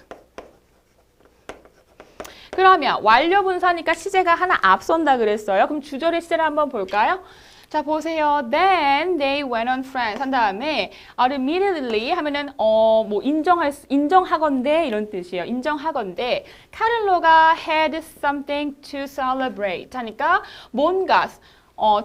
그러면 완료 분사니까 시제가 하나 앞선다 그랬어요. 그럼 주절의 시제를 한번 볼까요? 자, 보세요. Then they went on France 한 다음에 immediately 하면은 뭐 인정하건대 이런 뜻이에요. 인정하건대 카를로가 had something to celebrate 하니까 뭔가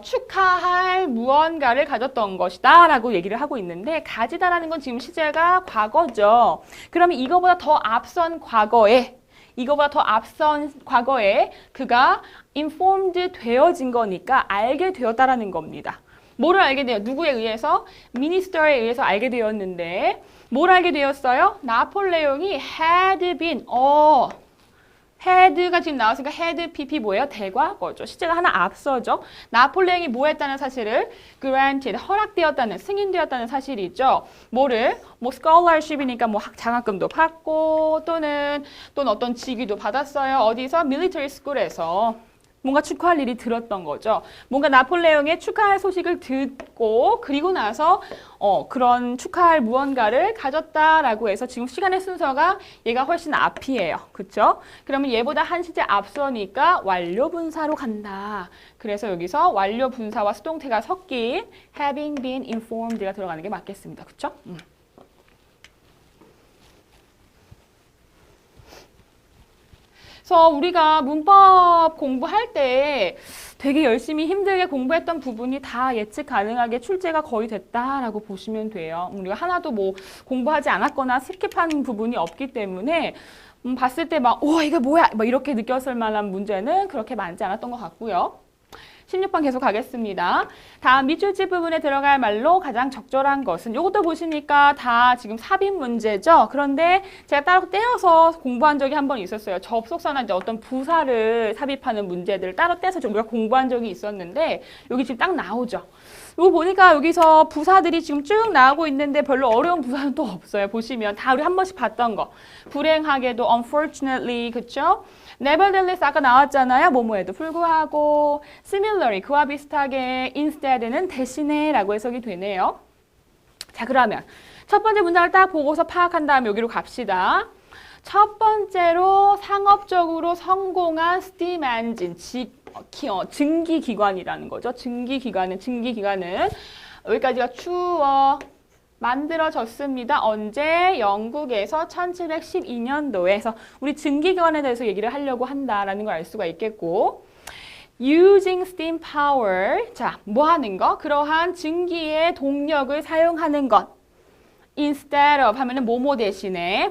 축하할 무언가를 가졌던 것이다 라고 얘기를 하고 있는데 가지다라는 건 지금 시제가 과거죠. 그러면 이거보다 더 앞선 과거에 그가 informed 되어진 거니까 알게 되었다라는 겁니다. 뭐를 알게 돼요? 누구에 의해서? 미니스터에 의해서 알게 되었는데 뭘 알게 되었어요? 나폴레옹이 had been, had가 지금 나왔으니까 had pp 뭐예요? 대과거죠. 시제가 하나 앞서죠. 나폴레옹이 뭐 했다는 사실을 granted, 허락되었다는, 승인되었다는 사실이죠. 뭐를? 뭐 scholarship이니까 뭐 장학금도 받고 또는 어떤 직위도 받았어요. 어디서? military school에서. 뭔가 축하할 일이 들었던 거죠. 뭔가 나폴레옹의 축하할 소식을 듣고 그리고 나서 그런 축하할 무언가를 가졌다라고 해서 지금 시간의 순서가 얘가 훨씬 앞이에요. 그렇죠? 그러면 얘보다 한 시제 앞서니까 완료 분사로 간다. 그래서 여기서 완료 분사와 수동태가 섞인 having been informed가 들어가는 게 맞겠습니다. 그렇죠? 그래서 우리가 문법 공부할 때 되게 열심히 힘들게 공부했던 부분이 다 예측 가능하게 출제가 거의 됐다라고 보시면 돼요. 우리가 하나도 뭐 공부하지 않았거나 스킵한 부분이 없기 때문에 봤을 때 막, 우와, 이게 뭐야? 막 이렇게 느꼈을 만한 문제는 그렇게 많지 않았던 것 같고요. 16번 계속 가겠습니다. 다음 밑줄집 부분에 들어갈 말로 가장 적절한 것은 이것도 보시니까 다 지금 삽입 문제죠. 그런데 제가 따로 떼어서 공부한 적이 한 번 있었어요. 접속사나 이제 어떤 부사를 삽입하는 문제들을 따로 떼서 우리가 공부한 적이 있었는데 여기 지금 딱 나오죠. 이거 보니까 여기서 부사들이 지금 쭉 나오고 있는데 별로 어려운 부사는 또 없어요. 보시면 다 우리 한 번씩 봤던 거. 불행하게도 unfortunately, 그쵸? nevertheless 아까 나왔잖아요. 뭐뭐에도 불구하고 similarly 그와 비슷하게 instead는 대신에 라고 해석이 되네요. 자, 그러면 첫 번째 문장을 딱 보고서 파악한 다음에 여기로 갑시다. 첫 번째로 상업적으로 성공한 스팀 엔진, 증기기관이라는 거죠. 증기기관은 여기까지가 추워 만들어졌습니다. 언제? 영국에서 1712년도에서 우리 증기기관에 대해서 얘기를 하려고 한다라는 걸 알 수가 있겠고 using steam power, 자, 뭐 하는 거? 그러한 증기의 동력을 사용하는 것. instead of 하면은 뭐 대신에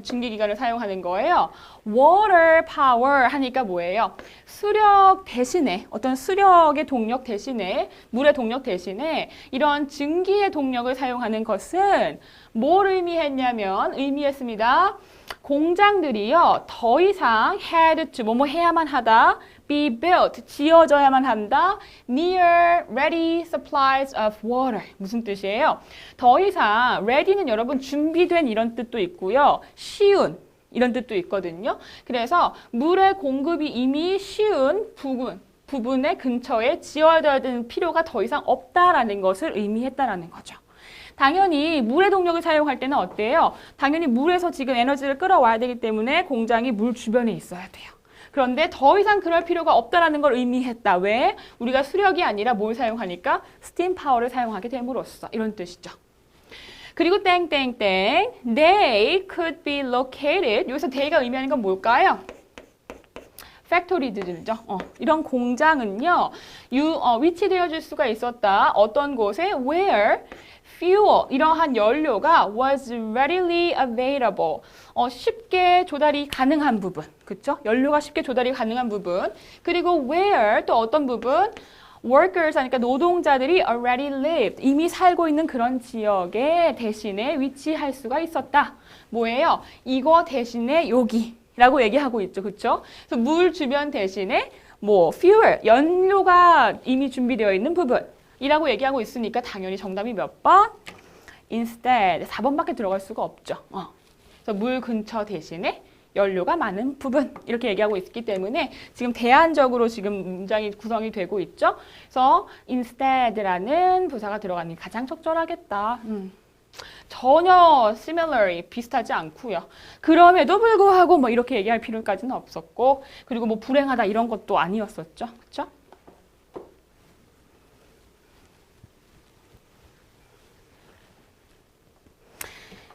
증기기관을 사용하는 거예요. water power 하니까 뭐예요? 수력 대신에 어떤 수력의 동력 대신에 물의 동력 대신에 이런 증기의 동력을 사용하는 것은 뭘 의미했습니다. 공장들이요 더 이상 had to 뭐뭐 해야만 하다 be built 지어져야만 한다 near ready supplies of water 무슨 뜻이에요? 더 이상 ready는 여러분 준비된 이런 뜻도 있고요 쉬운 이런 뜻도 있거든요. 그래서 물의 공급이 이미 쉬운 부분의 근처에 지어져야 되는 필요가 더 이상 없다라는 것을 의미했다라는 거죠. 당연히 물의 동력을 사용할 때는 어때요? 당연히 물에서 지금 에너지를 끌어와야 되기 때문에 공장이 물 주변에 있어야 돼요. 그런데 더 이상 그럴 필요가 없다라는 걸 의미했다. 왜? 우리가 수력이 아니라 뭘 사용하니까 스팀 파워를 사용하게 됨으로써 이런 뜻이죠. 그리고 땡땡땡 they could be located 여기서 they가 의미하는 건 뭘까요? 팩토리들이죠. 이런 공장은요 위치되어 줄 수가 있었다. 어떤 곳에? where fuel 이러한 연료가 was readily available 쉽게 조달이 가능한 부분 그쵸? 연료가 쉽게 조달이 가능한 부분 그리고 where 또 어떤 부분? workers 하니까 노동자들이 already lived 이미 살고 있는 그런 지역에 대신에 위치할 수가 있었다. 뭐예요? 이거 대신에 여기 라고 얘기하고 있죠. 그쵸? 그래서 물 주변 대신에 뭐 fuel 연료가 이미 준비되어 있는 부분 이라고 얘기하고 있으니까 당연히 정답이 몇 번? instead 4번밖에 들어갈 수가 없죠. 그래서 물 근처 대신에 연료가 많은 부분 이렇게 얘기하고 있기 때문에 지금 대안적으로 지금 문장이 구성이 되고 있죠. 그래서 instead라는 부사가 들어가는 게 가장 적절하겠다. 전혀 similarly 비슷하지 않고요. 그럼에도 불구하고 뭐 이렇게 얘기할 필요까지는 없었고 그리고 뭐 불행하다 이런 것도 아니었었죠. 그렇죠?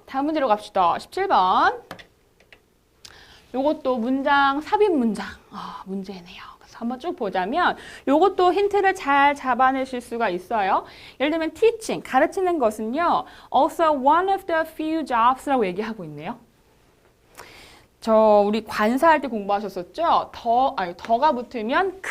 다음 문제로 갑시다. 17번. 요것도 문장, 삽입 문장. 문제네요. 그래서 한번 쭉 보자면 요것도 힌트를 잘 잡아내실 수가 있어요. 예를 들면 teaching, 가르치는 것은요. also one of the few jobs라고 얘기하고 있네요. 우리 관사할 때 공부하셨었죠? 더가 붙으면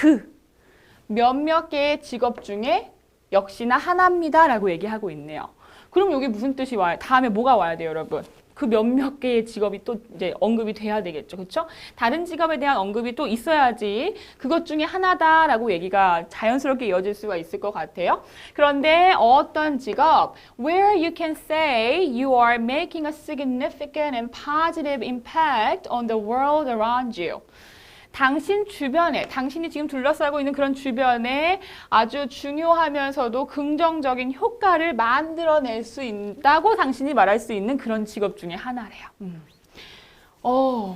몇몇 개의 직업 중에 역시나 하나입니다. 라고 얘기하고 있네요. 그럼 여기 무슨 뜻이 와요? 다음에 뭐가 와야 돼요, 여러분? 그 몇몇 개의 직업이 또 이제 언급이 돼야 되겠죠. 그렇죠? 다른 직업에 대한 언급이 또 있어야지 그것 중에 하나다라고 얘기가 자연스럽게 이어질 수가 있을 것 같아요. 그런데 어떤 직업 where you can say you are making a significant and positive impact on the world around you. 당신 주변에, 당신이 지금 둘러싸고 있는 그런 주변에 아주 중요하면서도 긍정적인 효과를 만들어낼 수 있다고 당신이 말할 수 있는 그런 직업 중에 하나래요.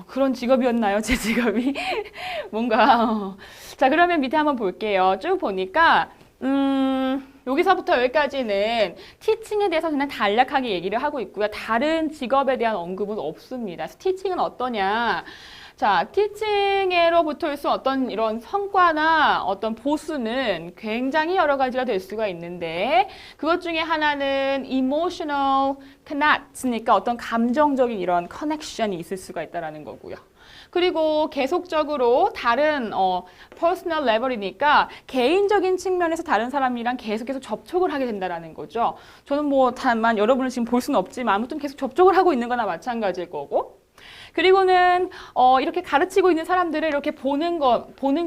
그런 직업이었나요? 제 직업이? 뭔가. 자, 그러면 밑에 한번 볼게요. 쭉 보니까, 여기서부터 여기까지는 티칭에 대해서 그냥 간략하게 얘기를 하고 있고요. 다른 직업에 대한 언급은 없습니다. 티칭은 어떠냐? 자, 티칭에로부터 올 수 어떤 이런 성과나 어떤 보수는 굉장히 여러 가지가 될 수가 있는데 그것 중에 하나는 emotional connect니까 어떤 감정적인 이런 커넥션이 있을 수가 있다라는 거고요. 그리고 계속적으로 다른 퍼스널 레벨이니까 개인적인 측면에서 다른 사람이랑 계속 접촉을 하게 된다라는 거죠. 저는 뭐 다만 여러분을 지금 볼 수는 없지만 아무튼 계속 접촉을 하고 있는 거나 마찬가지일 거고. 그리고는 이렇게 가르치고 있는 사람들을 이렇게 보는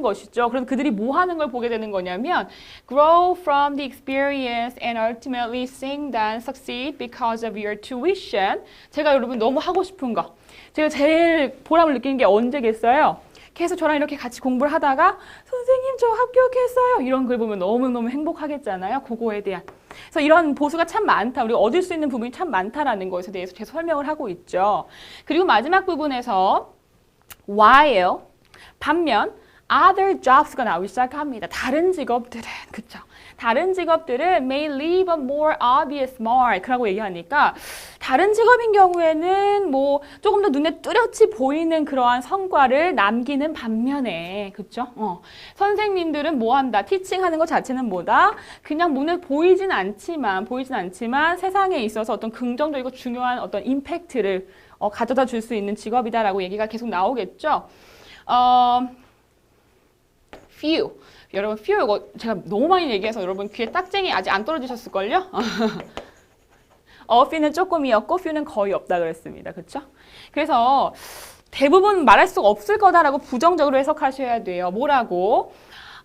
것이죠. 그래서 그들이 뭐 하는 걸 보게 되는 거냐면 grow from the experience and ultimately sing then succeed because of your tuition. 제가 여러분 너무 하고 싶은 거. 제가 제일 보람을 느끼는 게 언제겠어요? 계속 저랑 이렇게 같이 공부를 하다가 선생님 저 합격했어요. 이런 글 보면 너무너무 행복하겠잖아요. 그거에 대한. 그래서 이런 보수가 참 많다. 우리가 얻을 수 있는 부분이 참 많다라는 것에 대해서 계속 설명을 하고 있죠. 그리고 마지막 부분에서 while 반면 other jobs가 나오기 시작합니다. 다른 직업들은 그쵸? 다른 직업들은 may leave a more obvious mark라고 얘기하니까 다른 직업인 경우에는 뭐 조금 더 눈에 뚜렷이 보이는 그러한 성과를 남기는 반면에 그쵸? 선생님들은 뭐 한다? 티칭하는 것 자체는 뭐다? 그냥 눈에 보이진 않지만 세상에 있어서 어떤 긍정적이고 중요한 어떤 임팩트를 가져다 줄 수 있는 직업이다라고 얘기가 계속 나오겠죠? few. 여러분, few 이거 제가 너무 많이 얘기해서 여러분 귀에 딱쟁이 아직 안 떨어지셨을걸요? few는 조금이었고 few는 거의 없다 그랬습니다. 그렇죠? 그래서 대부분 말할 수가 없을 거다라고 부정적으로 해석하셔야 돼요. 뭐라고?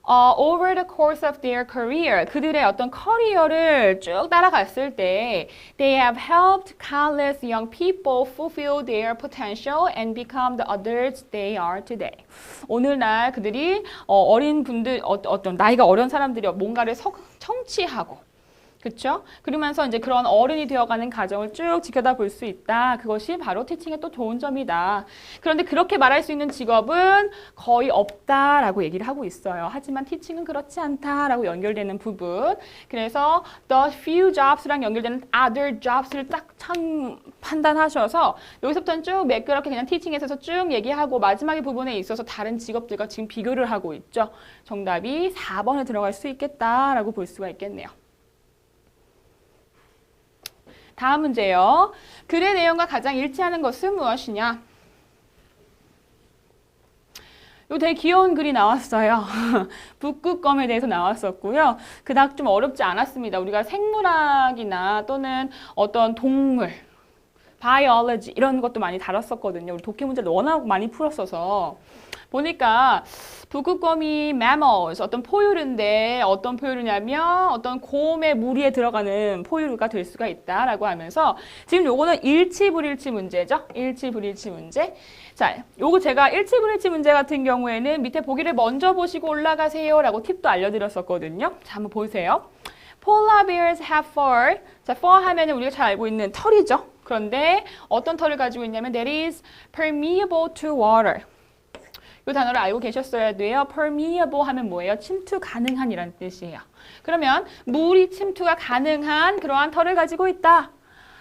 Over the course of their career, 그들의 어떤 커리어를 쭉 따라갔을 때 they have helped countless young people fulfill their potential and become the adults they are today. 오늘날 그들이 어린 분들, 어떤 나이가 어린 사람들이 뭔가를 청취하고 그렇죠? 그러면서 이제 그런 어른이 되어가는 과정을 쭉 지켜다 볼 수 있다. 그것이 바로 티칭의 또 좋은 점이다. 그런데 그렇게 말할 수 있는 직업은 거의 없다라고 얘기를 하고 있어요. 하지만 티칭은 그렇지 않다라고 연결되는 부분. 그래서 the few jobs랑 연결되는 other jobs를 딱 판단하셔서 여기서부터는 쭉 매끄럽게 그냥 티칭에서 쭉 얘기하고 마지막의 부분에 있어서 다른 직업들과 지금 비교를 하고 있죠. 정답이 4번에 들어갈 수 있겠다라고 볼 수가 있겠네요. 다음 문제요. 글의 내용과 가장 일치하는 것은 무엇이냐? 이거 되게 귀여운 글이 나왔어요. 북극곰에 대해서 나왔었고요. 그닥 좀 어렵지 않았습니다. 우리가 생물학이나 또는 어떤 동물, 바이올로지 이런 것도 많이 다뤘었거든요. 우리 독해 문제를 워낙 많이 풀었어서 보니까 북극곰이 mammals, 어떤 포유류인데 어떤 포유류냐면 어떤 곰의 무리에 들어가는 포유류가 될 수가 있다라고 하면서 지금 요거는 일치불일치 문제죠. 일치불일치 문제. 자, 요거 제가 일치불일치 문제 같은 경우에는 밑에 보기를 먼저 보시고 올라가세요라고 팁도 알려드렸었거든요. 자, 한번 보세요. Polar bears have fur. 자, fur 하면은 우리가 잘 알고 있는 털이죠. 그런데 어떤 털을 가지고 있냐면 that is permeable to water. 이 단어를 알고 계셨어야 돼요. permeable 하면 뭐예요? 침투 가능한이라는 뜻이에요. 그러면 물이 침투가 가능한 그러한 털을 가지고 있다.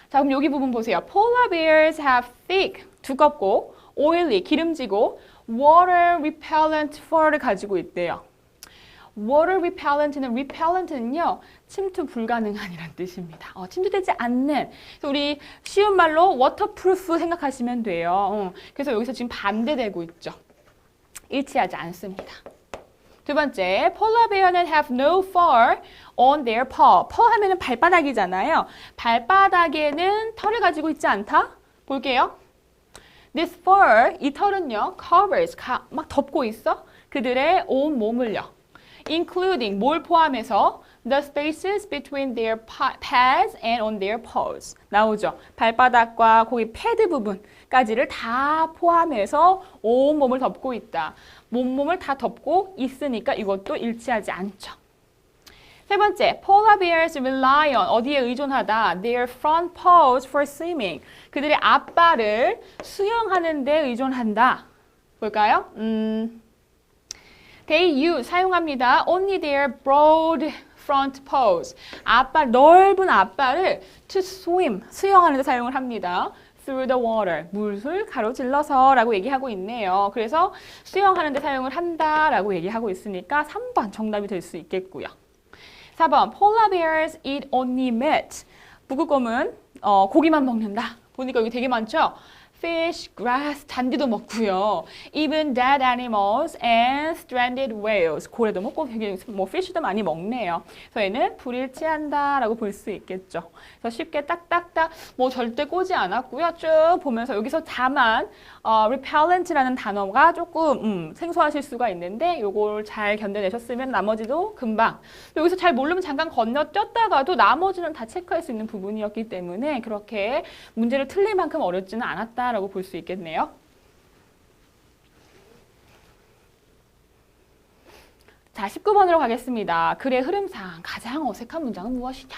자, 그럼 여기 부분 보세요. Polar bears have thick, 두껍고 oily, 기름지고 water repellent fur를 가지고 있대요. water repellent는 repellent는요. 침투 불가능한이라는 뜻입니다. 침투되지 않는. 그래서 우리 쉬운 말로 waterproof 생각하시면 돼요. 그래서 여기서 지금 반대되고 있죠. 일치하지 않습니다. 두 번째, polar bear는 have no fur on their paw. paw 하면은 발바닥이잖아요. 발바닥에는 털을 가지고 있지 않다. 볼게요. This fur, 이 털은요, covers, 막 덮고 있어. 그들의 온 몸을요. Including, 뭘 포함해서 the spaces between their pads and on their paws. 나오죠. 발바닥과 거기 패드 부분까지를 다 포함해서 온 몸을 덮고 있다. 몸을 다 덮고 있으니까 이것도 일치하지 않죠. 세 번째, polar bears rely on, 어디에 의존하다? Their front paws for swimming. 그들의 앞발을 수영하는 데 의존한다. 볼까요? They use, 사용합니다. Only their broad front paws. 앞발, 넓은 앞발을 to swim, 수영하는 데 사용을 합니다. through the water. 물을 가로질러서 라고 얘기하고 있네요. 그래서 수영하는 데 사용을 한다 라고 얘기하고 있으니까 3번 정답이 될 수 있겠고요. 4번 polar bears eat only meat. 북극곰은 고기만 먹는다. 보니까 여기 되게 많죠? fish, grass, 잔디도 먹고요. Even dead animals and stranded whales. 고래도 먹고 뭐 fish도 많이 먹네요. 그래서 얘는 불일치한다라고 볼 수 있겠죠. 그래서 쉽게 딱딱딱 뭐 절대 꼬지 않았고요. 쭉 보면서 여기서 다만 repellent라는 단어가 조금 생소하실 수가 있는데 요걸 잘 견뎌내셨으면 나머지도 금방 여기서 잘 모르면 잠깐 건너뛰었다가도 나머지는 다 체크할 수 있는 부분이었기 때문에 그렇게 문제를 틀릴 만큼 어렵지는 않았다라고 볼 수 있겠네요. 자, 19번으로 가겠습니다. 글의 흐름상 가장 어색한 문장은 무엇이냐?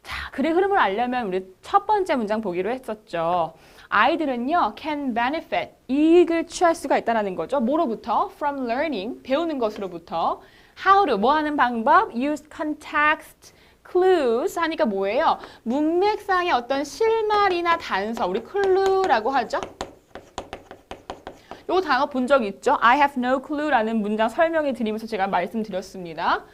자, 글의 흐름을 알려면 우리 첫 번째 문장 보기로 했었죠. 아이들은요, can benefit, 이익을 취할 수가 있다는 거죠. 뭐로부터? From learning, 배우는 것으로부터. How to, 뭐 하는 방법? Use context clues 하니까 뭐예요? 문맥상의 어떤 실말이나 단서, 우리 clue라고 하죠. 요 단어 본 적 있죠? I have no clue라는 문장 설명해 드리면서 제가 말씀드렸습니다.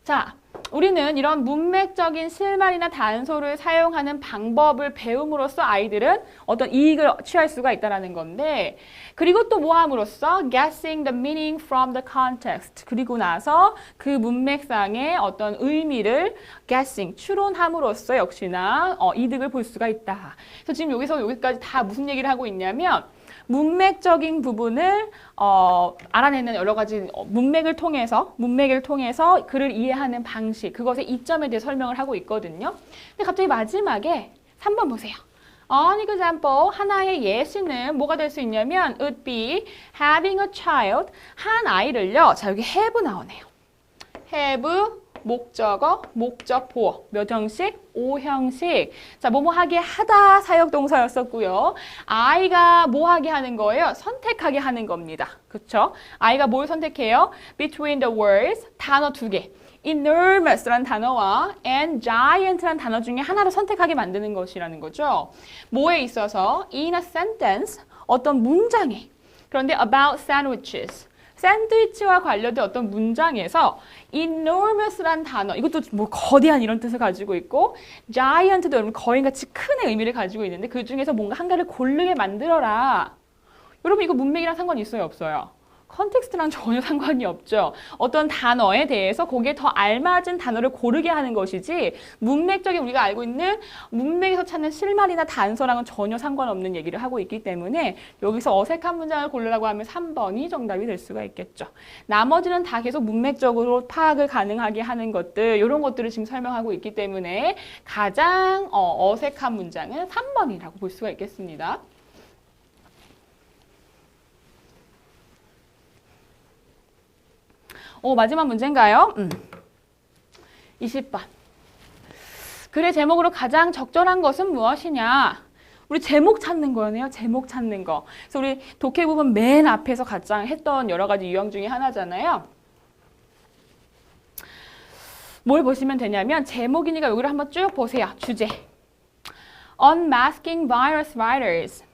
자, 우리는 이런 문맥적인 실말이나 단서를 사용하는 방법을 배움으로써 아이들은 어떤 이익을 취할 수가 있다는 건데, 그리고 또 뭐 함으로써 guessing the meaning from the context, 그리고 나서 그 문맥상의 어떤 의미를 guessing, 추론함으로써 역시나 이득을 볼 수가 있다. 그래서 지금 여기서 여기까지 다 무슨 얘기를 하고 있냐면 문맥적인 부분을 알아내는 여러 가지 문맥을 통해서 글을 이해하는 방식, 그것의 이점에 대해 설명을 하고 있거든요. 근데 갑자기 마지막에 3번 보세요. An example, 하나의 예시는 뭐가 될 수 있냐면 would be having a child, 한 아이를요. 자, 여기 have 나오네요. have 목적어, 목적보어, 몇 형식? 5형식. 자, 뭐뭐 하게 하다 사역동사였었고요. 아이가 뭐 하게 하는 거예요? 선택하게 하는 겁니다. 그쵸? 아이가 뭘 선택해요? Between the words, 단어 두 개. enormous라는 단어와 and giant라는 단어 중에 하나를 선택하게 만드는 것이라는 거죠. 뭐에 있어서? In a sentence, 어떤 문장에. 그런데 about sandwiches. 샌드위치와 관련된 어떤 문장에서 enormous라는 단어, 이것도 뭐 거대한 이런 뜻을 가지고 있고 giant도 여러분 거인같이 큰의 의미를 가지고 있는데 그 중에서 뭔가 한 가지를 고르게 만들어라. 여러분 이거 문맥이랑 상관이 있어요? 없어요? 컨텍스트랑 전혀 상관이 없죠. 어떤 단어에 대해서 거기에 더 알맞은 단어를 고르게 하는 것이지 문맥적인 우리가 알고 있는 문맥에서 찾는 실말이나 단서랑은 전혀 상관없는 얘기를 하고 있기 때문에 여기서 어색한 문장을 고르라고 하면 3번이 정답이 될 수가 있겠죠. 나머지는 다 계속 문맥적으로 파악을 가능하게 하는 것들, 이런 것들을 지금 설명하고 있기 때문에 가장 어색한 문장은 3번이라고 볼 수가 있겠습니다. 마지막 문제인가요? 20번. 글의 제목으로 가장 적절한 것은 무엇이냐? 우리 제목 찾는 거네요. 제목 찾는 거. 그래서 우리 독해 부분 맨 앞에서 가장 했던 여러 가지 유형 중에 하나잖아요. 뭘 보시면 되냐면 제목이니까 여기를 한번 쭉 보세요. 주제. Unmasking virus writers.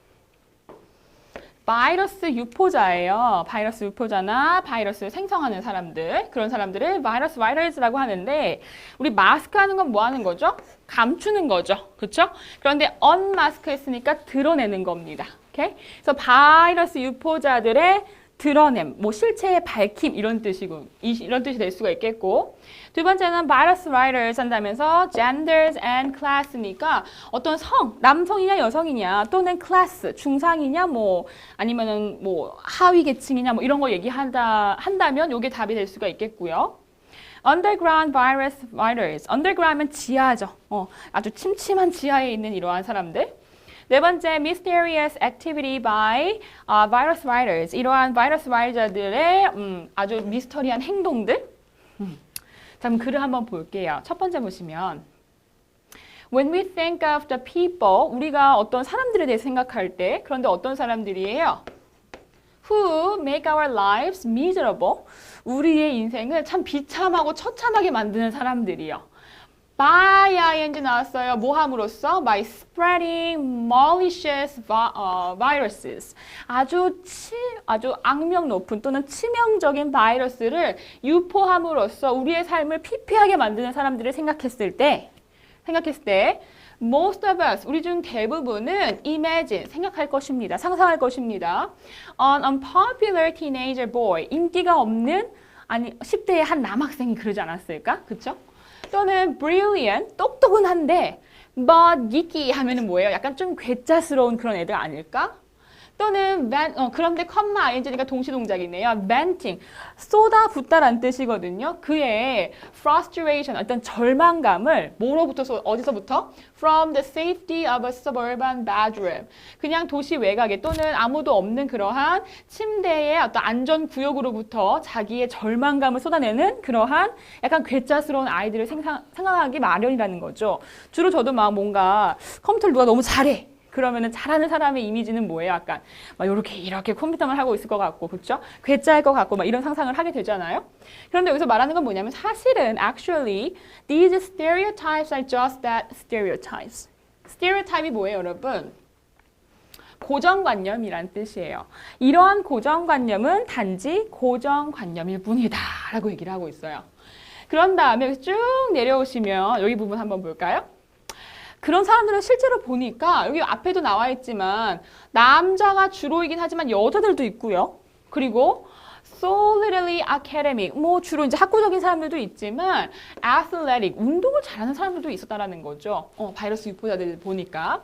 바이러스 유포자예요. 바이러스 유포자나 바이러스를 생성하는 사람들, 그런 사람들을 바이러스 라이터즈라고 하는데 우리 마스크 하는 건 뭐 하는 거죠? 감추는 거죠. 그렇죠? 그런데 unmask 했으니까 드러내는 겁니다. 오케이? 그래서 바이러스 유포자들의 드러냄, 뭐 실체의 밝힘 이런 뜻이 될 수가 있겠고, 두 번째는 virus writers 한다면서 genders and class니까 어떤 성, 남성이냐 여성이냐 또는 class, 중상이냐 뭐 아니면은 뭐 하위 계층이냐 뭐 이런 거 한다면 이게 답이 될 수가 있겠고요. Underground virus writers, underground은 지하죠. 아주 침침한 지하에 있는 이러한 사람들. 네 번째, mysterious activity by virus writers. 이러한 바이러스 라이터들의 아주 미스터리한 행동들. 자, 그럼 글을 한번 볼게요. 첫 번째 보시면 When we think of the people, 우리가 어떤 사람들에 대해 생각할 때, 그런데 어떤 사람들이에요? Who make our lives miserable. 우리의 인생을 참 비참하고 처참하게 만드는 사람들이요. by ing 나왔어요. 뭐 함으로써? by spreading malicious viruses. 아주 악명 높은 또는 치명적인 바이러스를 유포함으로써 우리의 삶을 피폐하게 만드는 사람들을 생각했을 때 most of us, 우리 중 대부분은 imagine, 생각할 것입니다. 상상할 것입니다. An unpopular teenager boy, 인기가 없는 10대의 한 남학생이 그러지 않았을까? 그쵸? 또는 brilliant, 똑똑은 한데 but geeky 하면은 뭐예요? 약간 좀 괴짜스러운 그런 애들 아닐까? 또는 그런데 컴마 ing니까 동시 동작이네요. venting, 쏟아붓다라는 뜻이거든요. 그의 frustration, 어떤 절망감을 어디서부터? From the safety of a suburban bedroom. 그냥 도시 외곽에 또는 아무도 없는 그러한 침대의 어떤 안전 구역으로부터 자기의 절망감을 쏟아내는 그러한 약간 괴짜스러운 아이들을 생각하기 마련이라는 거죠. 주로 저도 막 뭔가 컴퓨터를 누가 너무 잘해. 그러면은 잘하는 사람의 이미지는 뭐예요? 약간 막 이렇게 컴퓨터만 하고 있을 것 같고, 그렇죠? 괴짜일 것 같고 막 이런 상상을 하게 되잖아요. 그런데 여기서 말하는 건 뭐냐면 사실은 actually these stereotypes are just that stereotypes. stereotype이 뭐예요, 여러분? 고정관념이란 뜻이에요. 이러한 고정관념은 단지 고정관념일 뿐이다 라고 얘기를 하고 있어요. 그런 다음에 쭉 내려오시면 여기 부분 한번 볼까요? 그런 사람들은 실제로 보니까 여기 앞에도 나와 있지만 남자가 주로이긴 하지만 여자들도 있고요. 그리고 solidly academic, 뭐 주로 이제 학구적인 사람들도 있지만 athletic, 운동을 잘하는 사람들도 있었다라는 거죠. 바이러스 유포자들 보니까.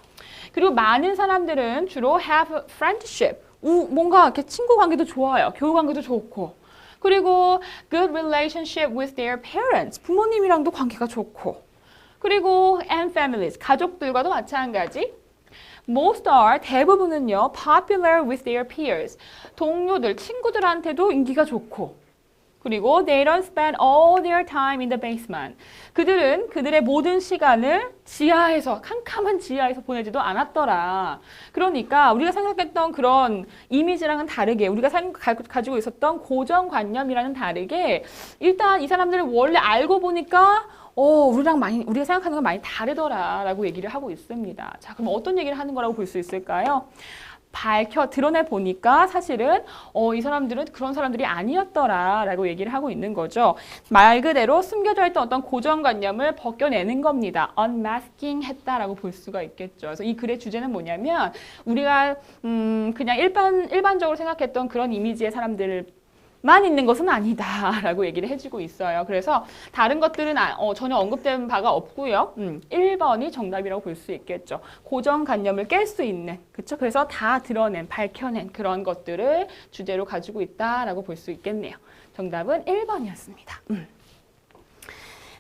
그리고 많은 사람들은 주로 have friendship, 뭔가 이렇게 친구 관계도 좋아요. 교우 관계도 좋고. 그리고 good relationship with their parents, 부모님이랑도 관계가 좋고. 그리고 and families, 가족들과도 마찬가지. Most are, 대부분은요, popular with their peers. 동료들, 친구들한테도 인기가 좋고. 그리고 they don't spend all their time in the basement. 그들은 그들의 모든 시간을 지하에서, 캄캄한 지하에서 보내지도 않았더라. 그러니까 우리가 생각했던 그런 이미지랑은 다르게, 우리가 가지고 있었던 고정관념이랑은 다르게, 일단 이 사람들을 원래 알고 보니까 우리가 생각하는 건 많이 다르더라라고 얘기를 하고 있습니다. 자, 그럼 어떤 얘기를 하는 거라고 볼 수 있을까요? 드러내 보니까 사실은 이 사람들은 그런 사람들이 아니었더라라고 얘기를 하고 있는 거죠. 말 그대로 숨겨져 있던 어떤 고정관념을 벗겨내는 겁니다. unmasking 했다라고 볼 수가 있겠죠. 그래서 이 글의 주제는 뭐냐면 우리가 그냥 일반적으로 생각했던 그런 이미지의 사람들을 만 있는 것은 아니다라고 얘기를 해주고 있어요. 그래서 다른 것들은 전혀 언급된 바가 없고요. 1번이 정답이라고 볼 수 있겠죠. 고정관념을 깰 수 있는, 그렇죠? 그래서 다 밝혀낸 그런 것들을 주제로 가지고 있다라고 볼 수 있겠네요. 정답은 1번이었습니다.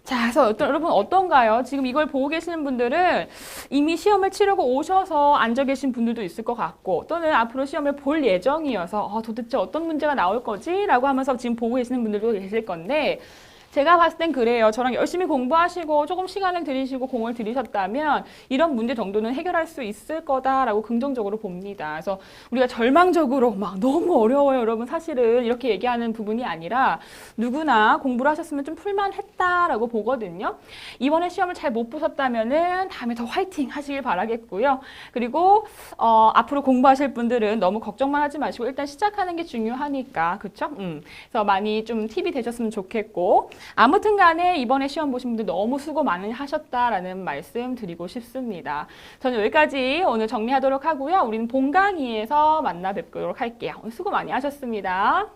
자, 그래서 여러분 어떤가요? 지금 이걸 보고 계시는 분들은 이미 시험을 치르고 오셔서 앉아 계신 분들도 있을 것 같고 또는 앞으로 시험을 볼 예정이어서 도대체 어떤 문제가 나올 거지? 라고 하면서 지금 보고 계시는 분들도 계실 건데 제가 봤을 땐 그래요. 저랑 열심히 공부하시고 조금 시간을 들이시고 공을 들이셨다면 이런 문제 정도는 해결할 수 있을 거다라고 긍정적으로 봅니다. 그래서 우리가 절망적으로 막 너무 어려워요. 여러분 사실은 이렇게 얘기하는 부분이 아니라 누구나 공부를 하셨으면 좀 풀만했다라고 보거든요. 이번에 시험을 잘 못 보셨다면은 다음에 더 화이팅 하시길 바라겠고요. 그리고 앞으로 공부하실 분들은 너무 걱정만 하지 마시고 일단 시작하는 게 중요하니까 그렇죠? 그래서 많이 좀 팁이 되셨으면 좋겠고 아무튼 간에 이번에 시험 보신 분들 너무 수고 많이 하셨다라는 말씀 드리고 싶습니다. 저는 여기까지 오늘 정리하도록 하고요. 우리는 본 강의에서 만나 뵙도록 할게요. 오늘 수고 많이 하셨습니다.